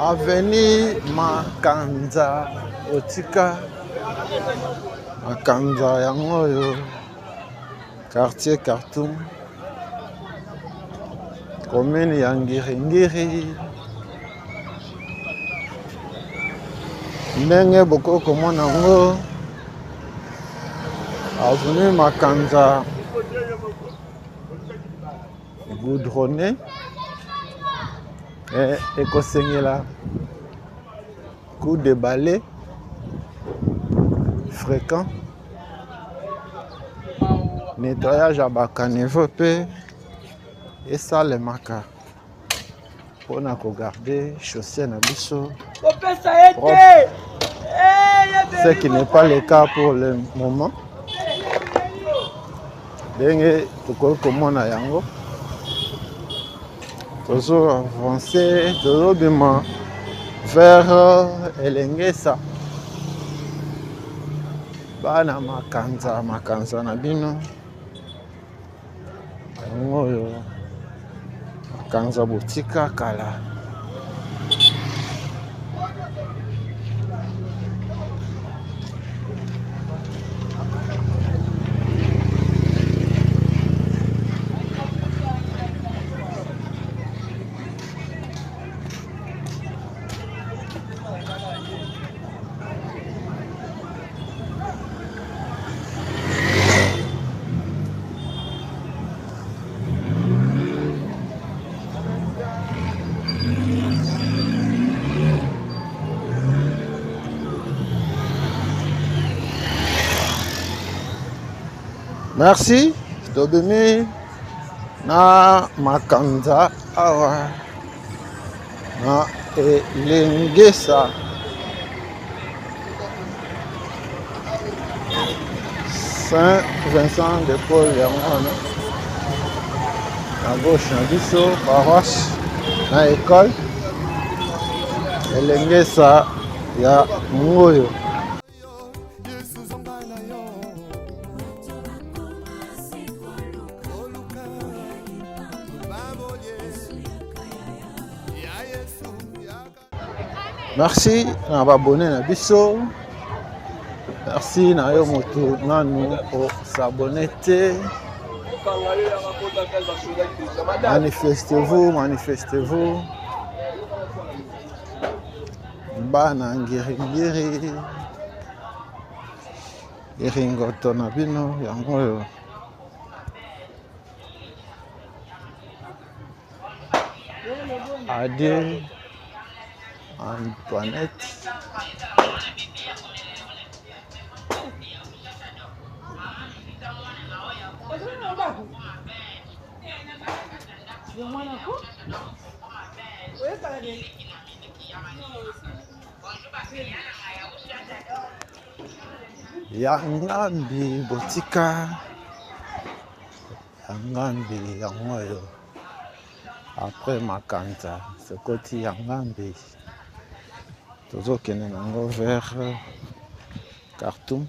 Avenue Makanza otika makanza yango oyo quartier Khartoum, commune ya Ngiringiri. Ndenge boko komona ngo avenue Makanza goudronné et ekosengela coup de balai fréquent, nettoyage à bakaniveau pe esalemaka mpona kogarder chaussée na biso propre, ce qui n'est pas le cas pour le moment. Ndenge tokoki komona yango tozo avancer, tozobima vers Elengesa. Bana makanza na bino yango oyo makanza botika kala. Merci, tobimi na makanza awa na Elengesa. Saint-Vincent de Paul yango wana na gauche na biso, paroisse na école Elengesa ya Ngoyo. Merci na babone na biso. Merci na yo moto nanu o s'abonner te. Manifestez-vous, manifestez-vous. Bana Ngiringiri iringoto na bino yango oyo. Adil Antoinette Yangambi botika Yangambi yango oyo. Après Makanza ce côté Yangambi tozokende nango vers Khartoum.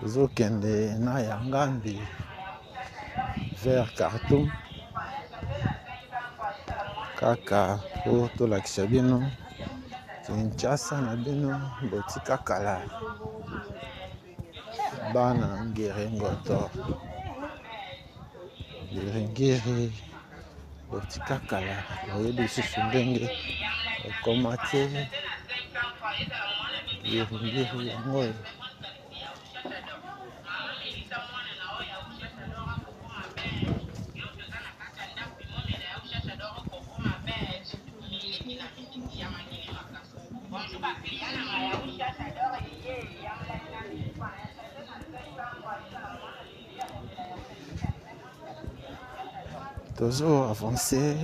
Tozokende na Yangambi vers Khartoum kaka po tolakisa bino Kinshasa na bino botika kala. Bana Ngiringoto Ngiringiri botika kala oyebi lisusu ndenge ekoma te Ngiringiri yango oyo. Tozo avancer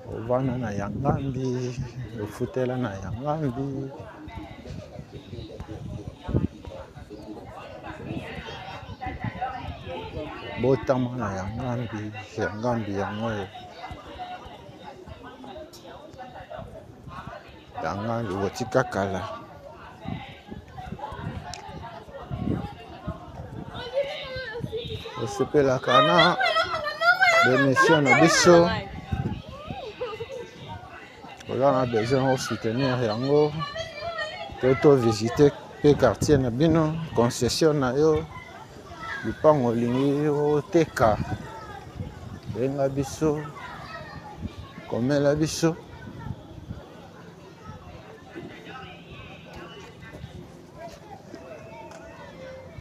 ovana na Yangambi, ofutela na Yangambi. Botama na Yangambi, Yangambi yango oyo. Yangambi botika kala. Osepelaka na bénéfice na biso. On a besoin de soutenir yango. Toto visiter pe quartier na bino, concession na yo. Lupango lingi o teka. Benga biso. Komela biso.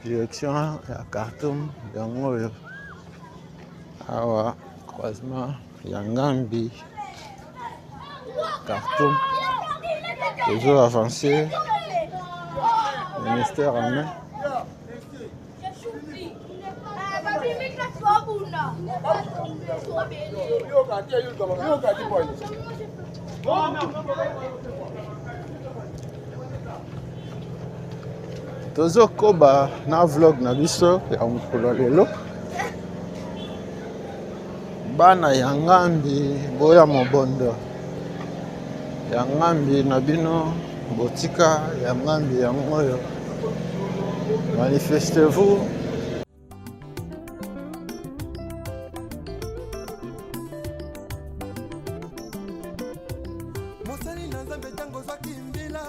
Direction ya Khartoum yango yo. Awa croisement Yangambi Khartoum. Toujours avancé. Ministère en main. Tozo koba na vlog na biso ya mokolo lelo. Bana Yangambi boya mobondo. Yangambi na bino botika Yangambi yango yo. Manifestez-vous. Mosali na Nzambe tango zwaki mbila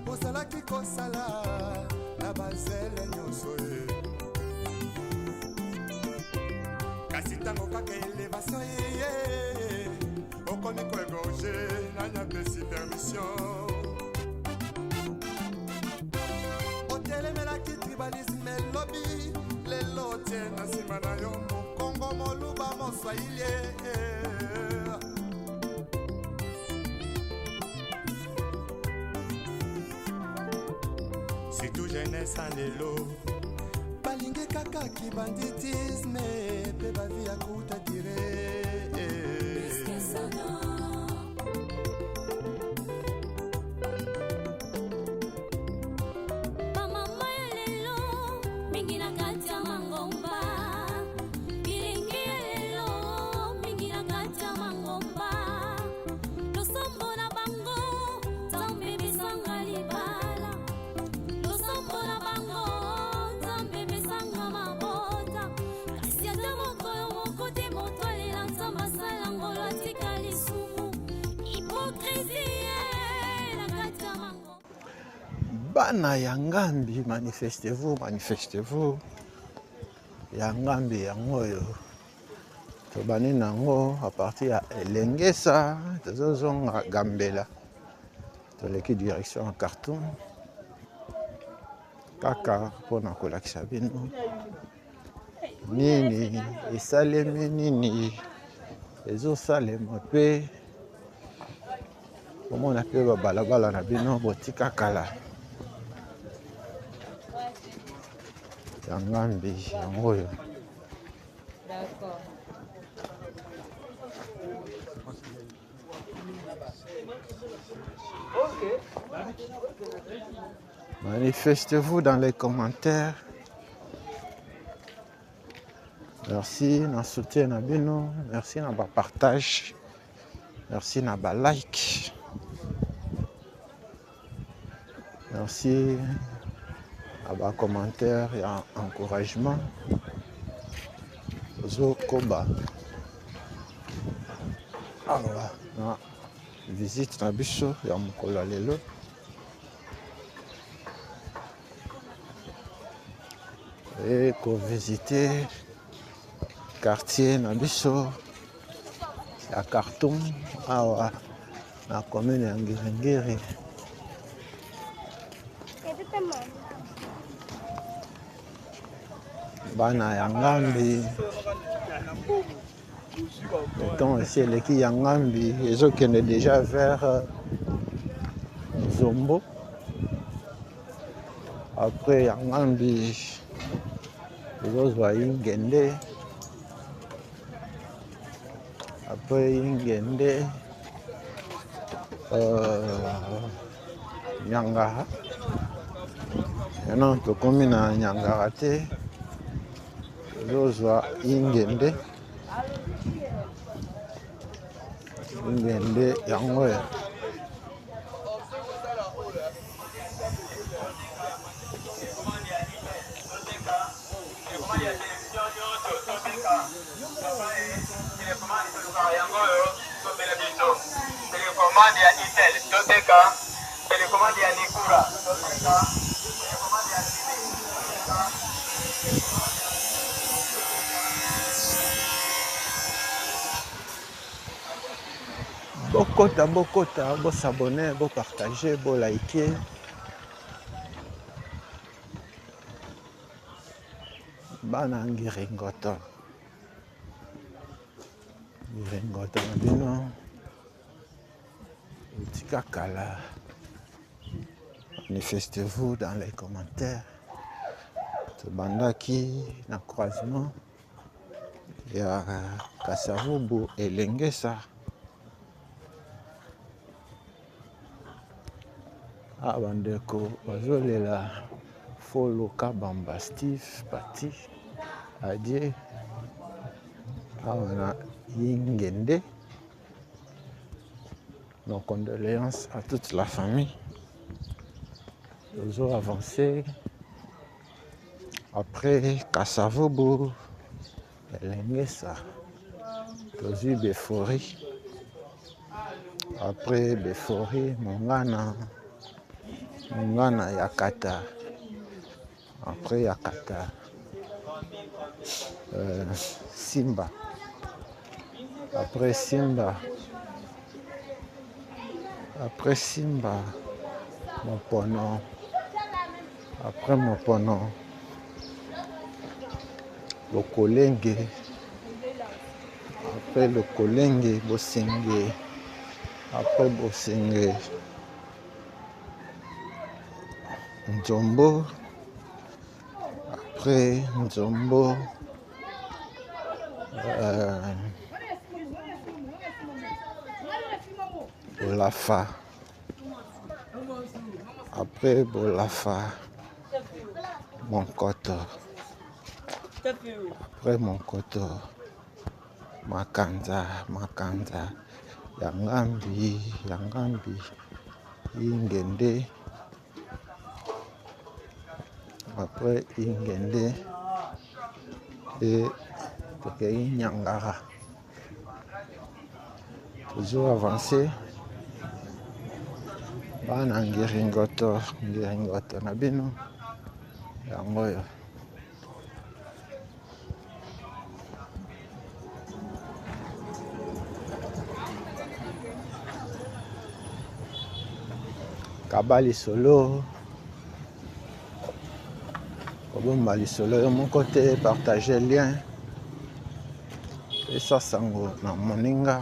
osalaki kosala na bazele nyonso ye kasi tango kaka elevation ye okomi koegorge na nyapesi permission otelemelaki tribalisme lobi lelo tie na nsima na yo mokongo moluba moswahili c'est tout jeunesse en lelo balingi kaka kibanditisme pe bavi ya kuta dire Bana Yangambi, manifestez-vous, manifestez-vous. Yangambi yango yo. Tobani nango à partir ya Elengesa, tozozonga Gambela. Toleki direction à Khartoum. Kaka pona kolakisa bino. Nini esalemi nini ezosalema pe omona pe babalabala na bino botika kala. Yangambi yango yo. D'accord. Manifestez-vous dans les commentaires. Merci na soutien na bino, merci na ba partage, merci na ba like. Merci à bas commentaires et encouragement. Zo Koba. Alors, na visite na biso ya mokolo lelo. Et qu'on visiter quartier na biso ya Khartoum awa na commune ya Ngiri. Bana Yangambi étant ici eleki Yangambi ezokende déjà vers Zombo. Après Yangambi ezozwa Ingende. Après Ingende Nyangara. Maintenant tokomi na Nyangara te. Ezozwa Ingende. Ingende yango ya. télécommande ya Intel toteka télécommande ya Nikura toteka télécommande ya Bokota, bo s'abonner, bo partager, bo liker. Bana ngiringoto na bino. Tika kala. Manifestez-vous dans les commentaires. Tobandaki na croisement ya Kasavubu elengesa. Bandeko bazolela Folo Kabamba Steve Pati Adie awana Yingende. Nos condoléances à toute la famille. Nous avons avancé après Kasavubu elengesa. Nous avons Befori. Après Befori Mongana Yakata. Après Yakata Simba. Après Simba Mopono. Après Mopono le Kolenge. Après le Kolenge Bosenge. Après Bosenge Nzombo. Après Nzombo Bolafa. Après Bolafa Monkoto. Après Monkoto Makanza Yangambi Ingende. Après Ingende et Nyangara. Toujours avancé. Bana ngiringoto na bino yango yo. Kabali solo. Kobomba lisolo yo mon côté, partager lien. Et ça sango na moninga.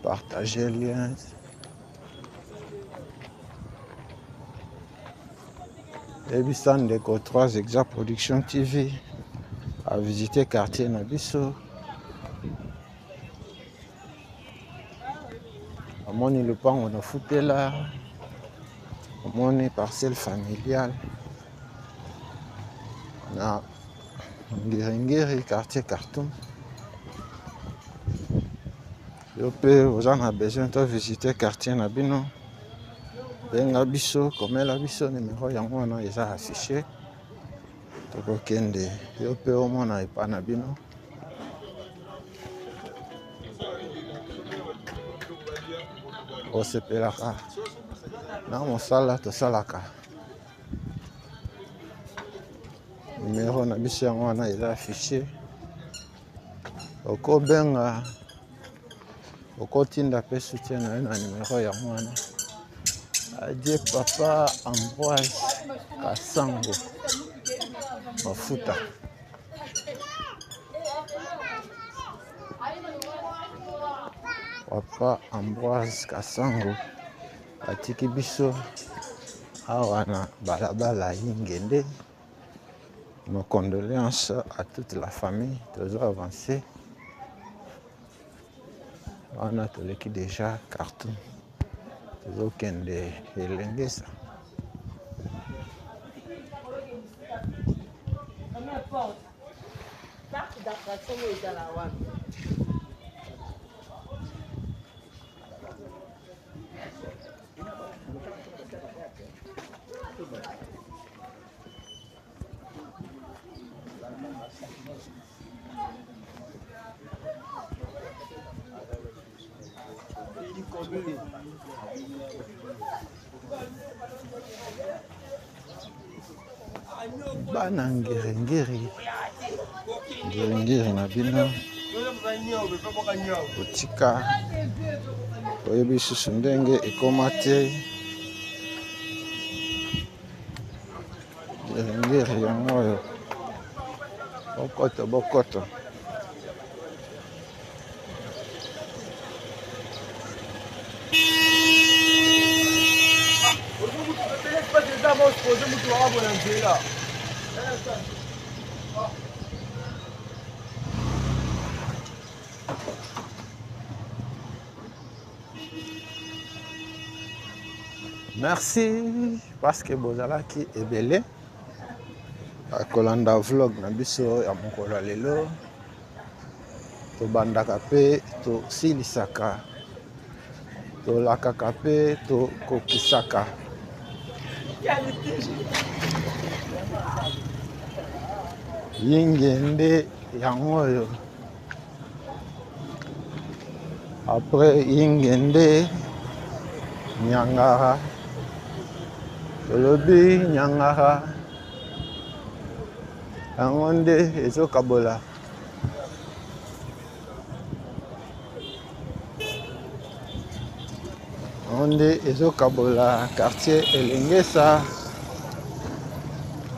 Partager lien. Et bisan de 3 Exact Production TV à visiter quartier Nabiso. Amoni le pan on a fouté là. Amoni parcelle familiale. Na Ngiri quartier Khartoum. Vous en avez besoin de visiter quartier Nabino. Benga biso, comme la biso numéro yango na eza affiché. Toko kende, yope omona epa Nabino. Osepelaka. Na mosala to salaka. Numéro na biso yango na eza affiché. Oko benga okotinda pe soutien na numéro yango wana. Adie Papa Ambroise Kasango Mafuta. Papa Ambroise Kasango atiki biso awa na balabala Yingende. Nos condoléances à toute la famille. Toujours avancé. On a tout l'équipe déjà Khartoum. Toujours kende elengesa. Bana ngiri na bino kotika oyebi susu ndenge ekoma te ngiri yango oyo bokoto merci parce que bozalaki ebele kolanda vlog na biso ya mokolo ya lelo tobandaka pe tosilisaka tolakaka pe tokokisaka yingende yango oyo après yingende nyangara tolobi nyangara yango nde ezokabola onde ezokabola quartier Elengesa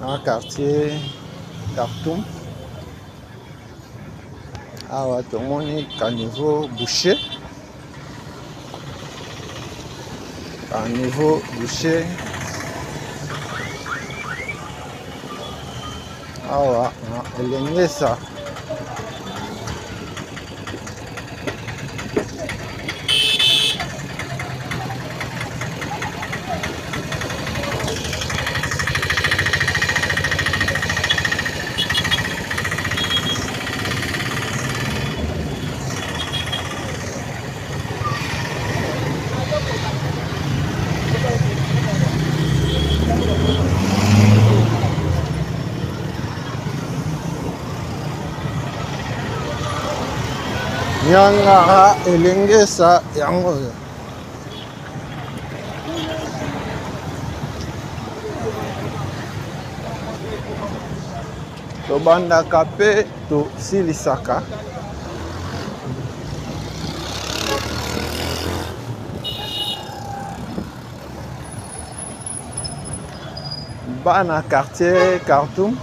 na quartier Khartoum awa tomoni caniveau bouché awa na Elengesa Nyangara Elengesa yango oyo tobandaka pe tosilisaka bana quartier Khartoum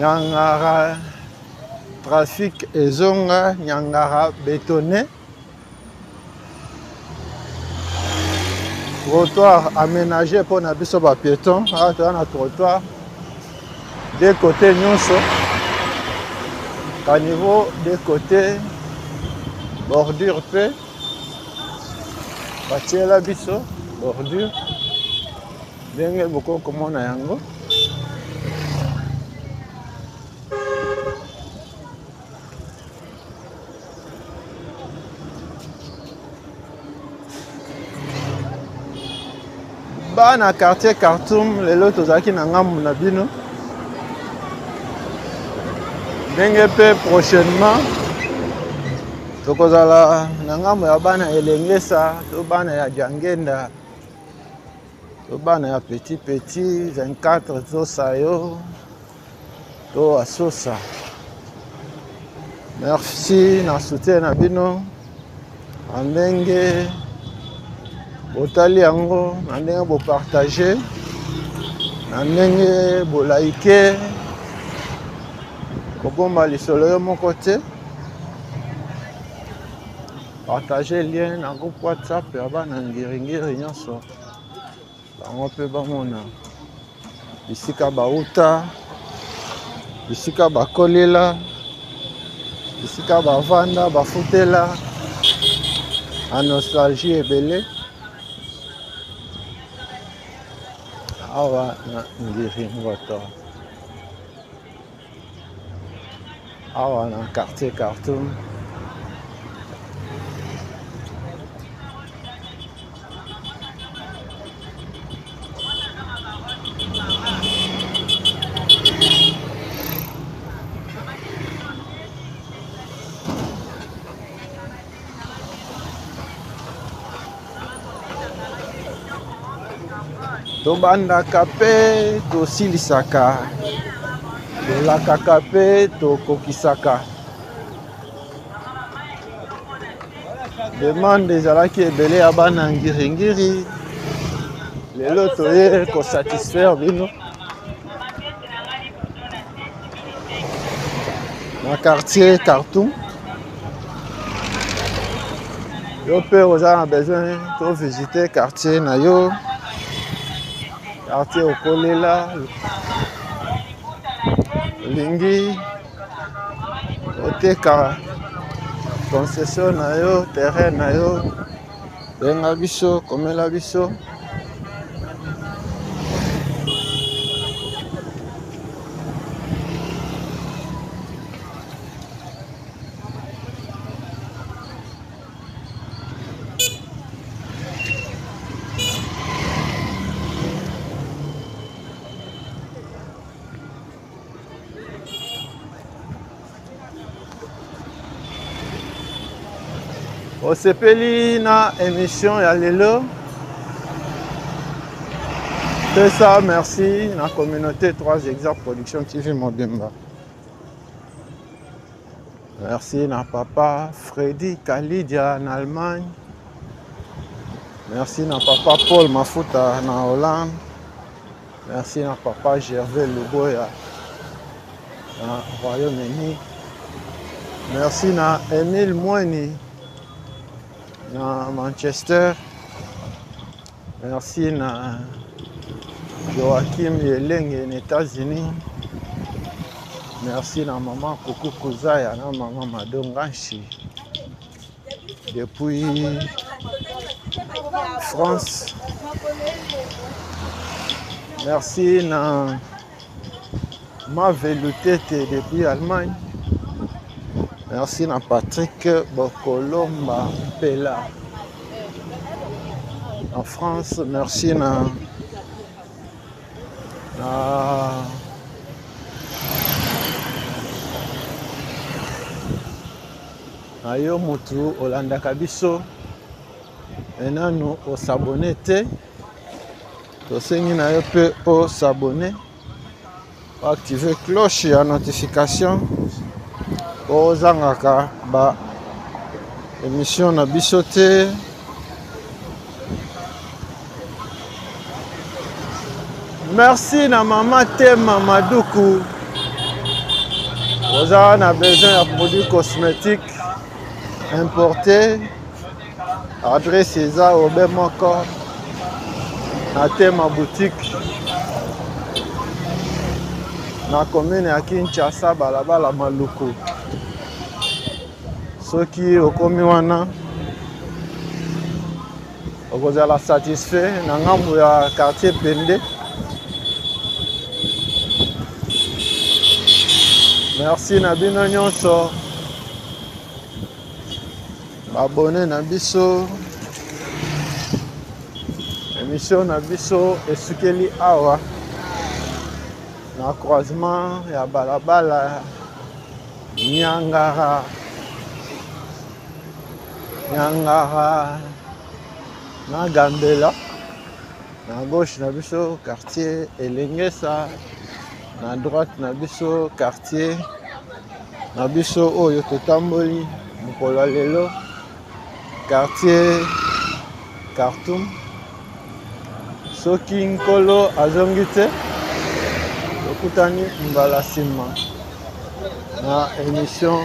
Nyangara trafic ezonga Nyangara bétonné trottoir aménagé pour na biso ba piéton awa na trottoir des côtés nyonso caniveau des côtés bordure pe batiela biso bordure ndenge bokokomona yango bana quartier Khartoum lelo tozalaki na ngambu na bino ndenge pe prochainement tokozala na ngambu ya bana Elengesa to bana ya Jangenda to bana ya petit 24 Zosayo to Asosa. Merci na soutien na bino ndenge botali yango na ndenge bopartage na ndenge bolaike kobomba lisolo yo moko te partage lien na groupe WhatsApp ya bana ngiri nyonso bango mpe bamona bisika bauta bisika bakolela bisika bavanda bafutela a nostalgie ebele awa na ngiri ngoto awa na quartier Khartoum tobandaka mpe tosilisaka, tolakaka mpe tokokisaka. Demande ezalaki ebele ya bana ngiringiri, lelo toye kosatisfaire bino na quartier Kartoum. Yo mpe oza na besoin to visiter quartier na yo, quartier okolela olingi oteka concession na yo, terrain na yo, benga biso, komela biso. Osepeli na émission ya lelo. C'est ça, merci na communauté 3 exemples production TV Mobimba. Merci na papa Freddy Kalidia en Allemagne. Merci na papa Paul Mafuta na Hollande. Merci na papa Gervais Luboya na Royaume-Uni. Merci na Emile Mweni na Manchester. Merci na Joachim Yelenge aux États-Unis. Merci na maman Koukou Kouzaya na maman Madonganchi depuis France. Merci na ma Velutete depuis Allemagne. Merci na Patrick Bokolomba Pella en France. Merci na yo mutu olandaka biso enanu osabone te, tosengi na yo pe osabone, activer cloche ya notification ozangaka ba émission na biso te. Merci na mama Tema Madoukou. Vous avez besoin de produits cosmétiques importés. Adresse Eza Obemoko na Tema boutique na commune ya Kinshasa balabala Maluku. Soki okomi wana okozala satisfait na ngambo ya quartier Pende. Merci na bino nyonso abonné na biso, émission na biso esukeli awa na croisement ya balabala Nyangara na Gambela, na gauche na biso quartier Elengesa, na droite na biso quartier na biso oyo totamboli mokolo lelo quartier Kartoum. Soki nkolo azongi te tokutani mbala nsima na émission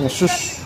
mosusu.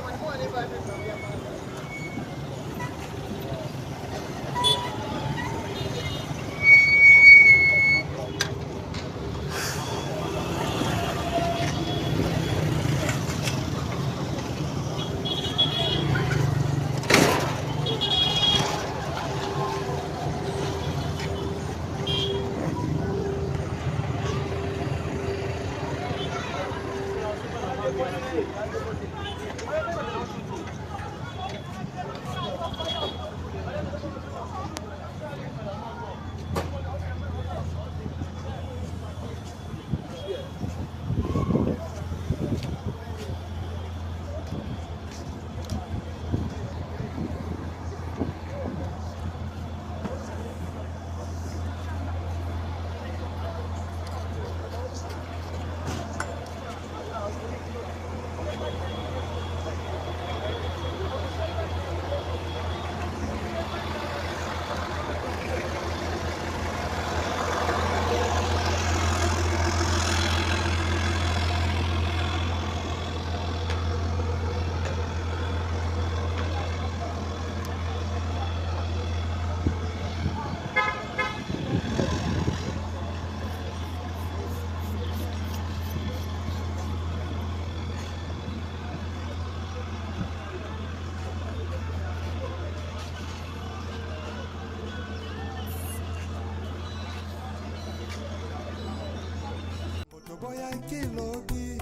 toboyaki lobi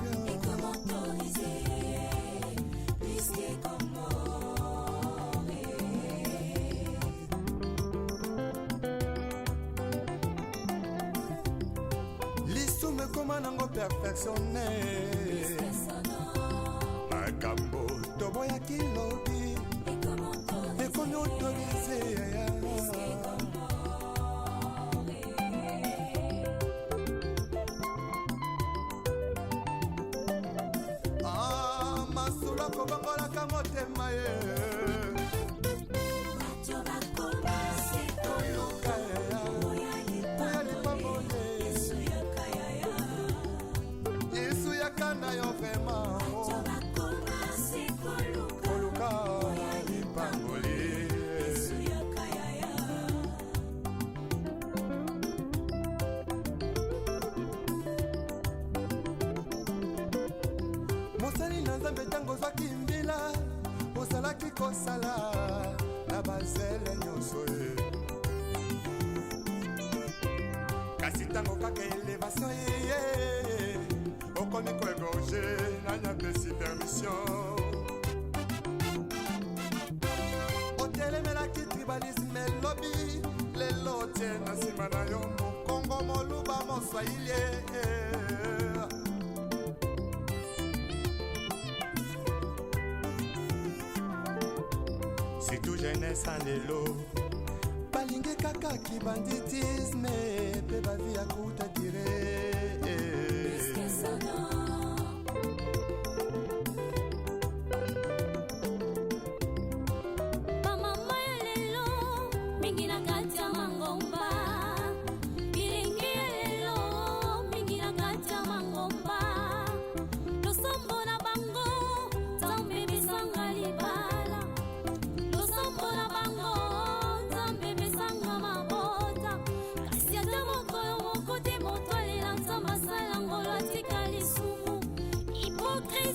lisume koma nango perfectionne makambo toboyaki lobi ekomi autorise yaya masula kobangolaka motema ye koluka yaya oya lipango ye yesu yakanda yo vrema koluka oya lipango ye mosali na nzambe ntango ozwaki mbila ozalaki kosala na bazele nyonso ye kasi ntango kaka elevation yeye okomi koegorge nanyapesi permission otelemelaki tribalisme elobi lelo tie na nsima na yo mokongo moluba moswahili situ jeunesse andelo balingi kaka kibanditisme pe bavi ya kuta dire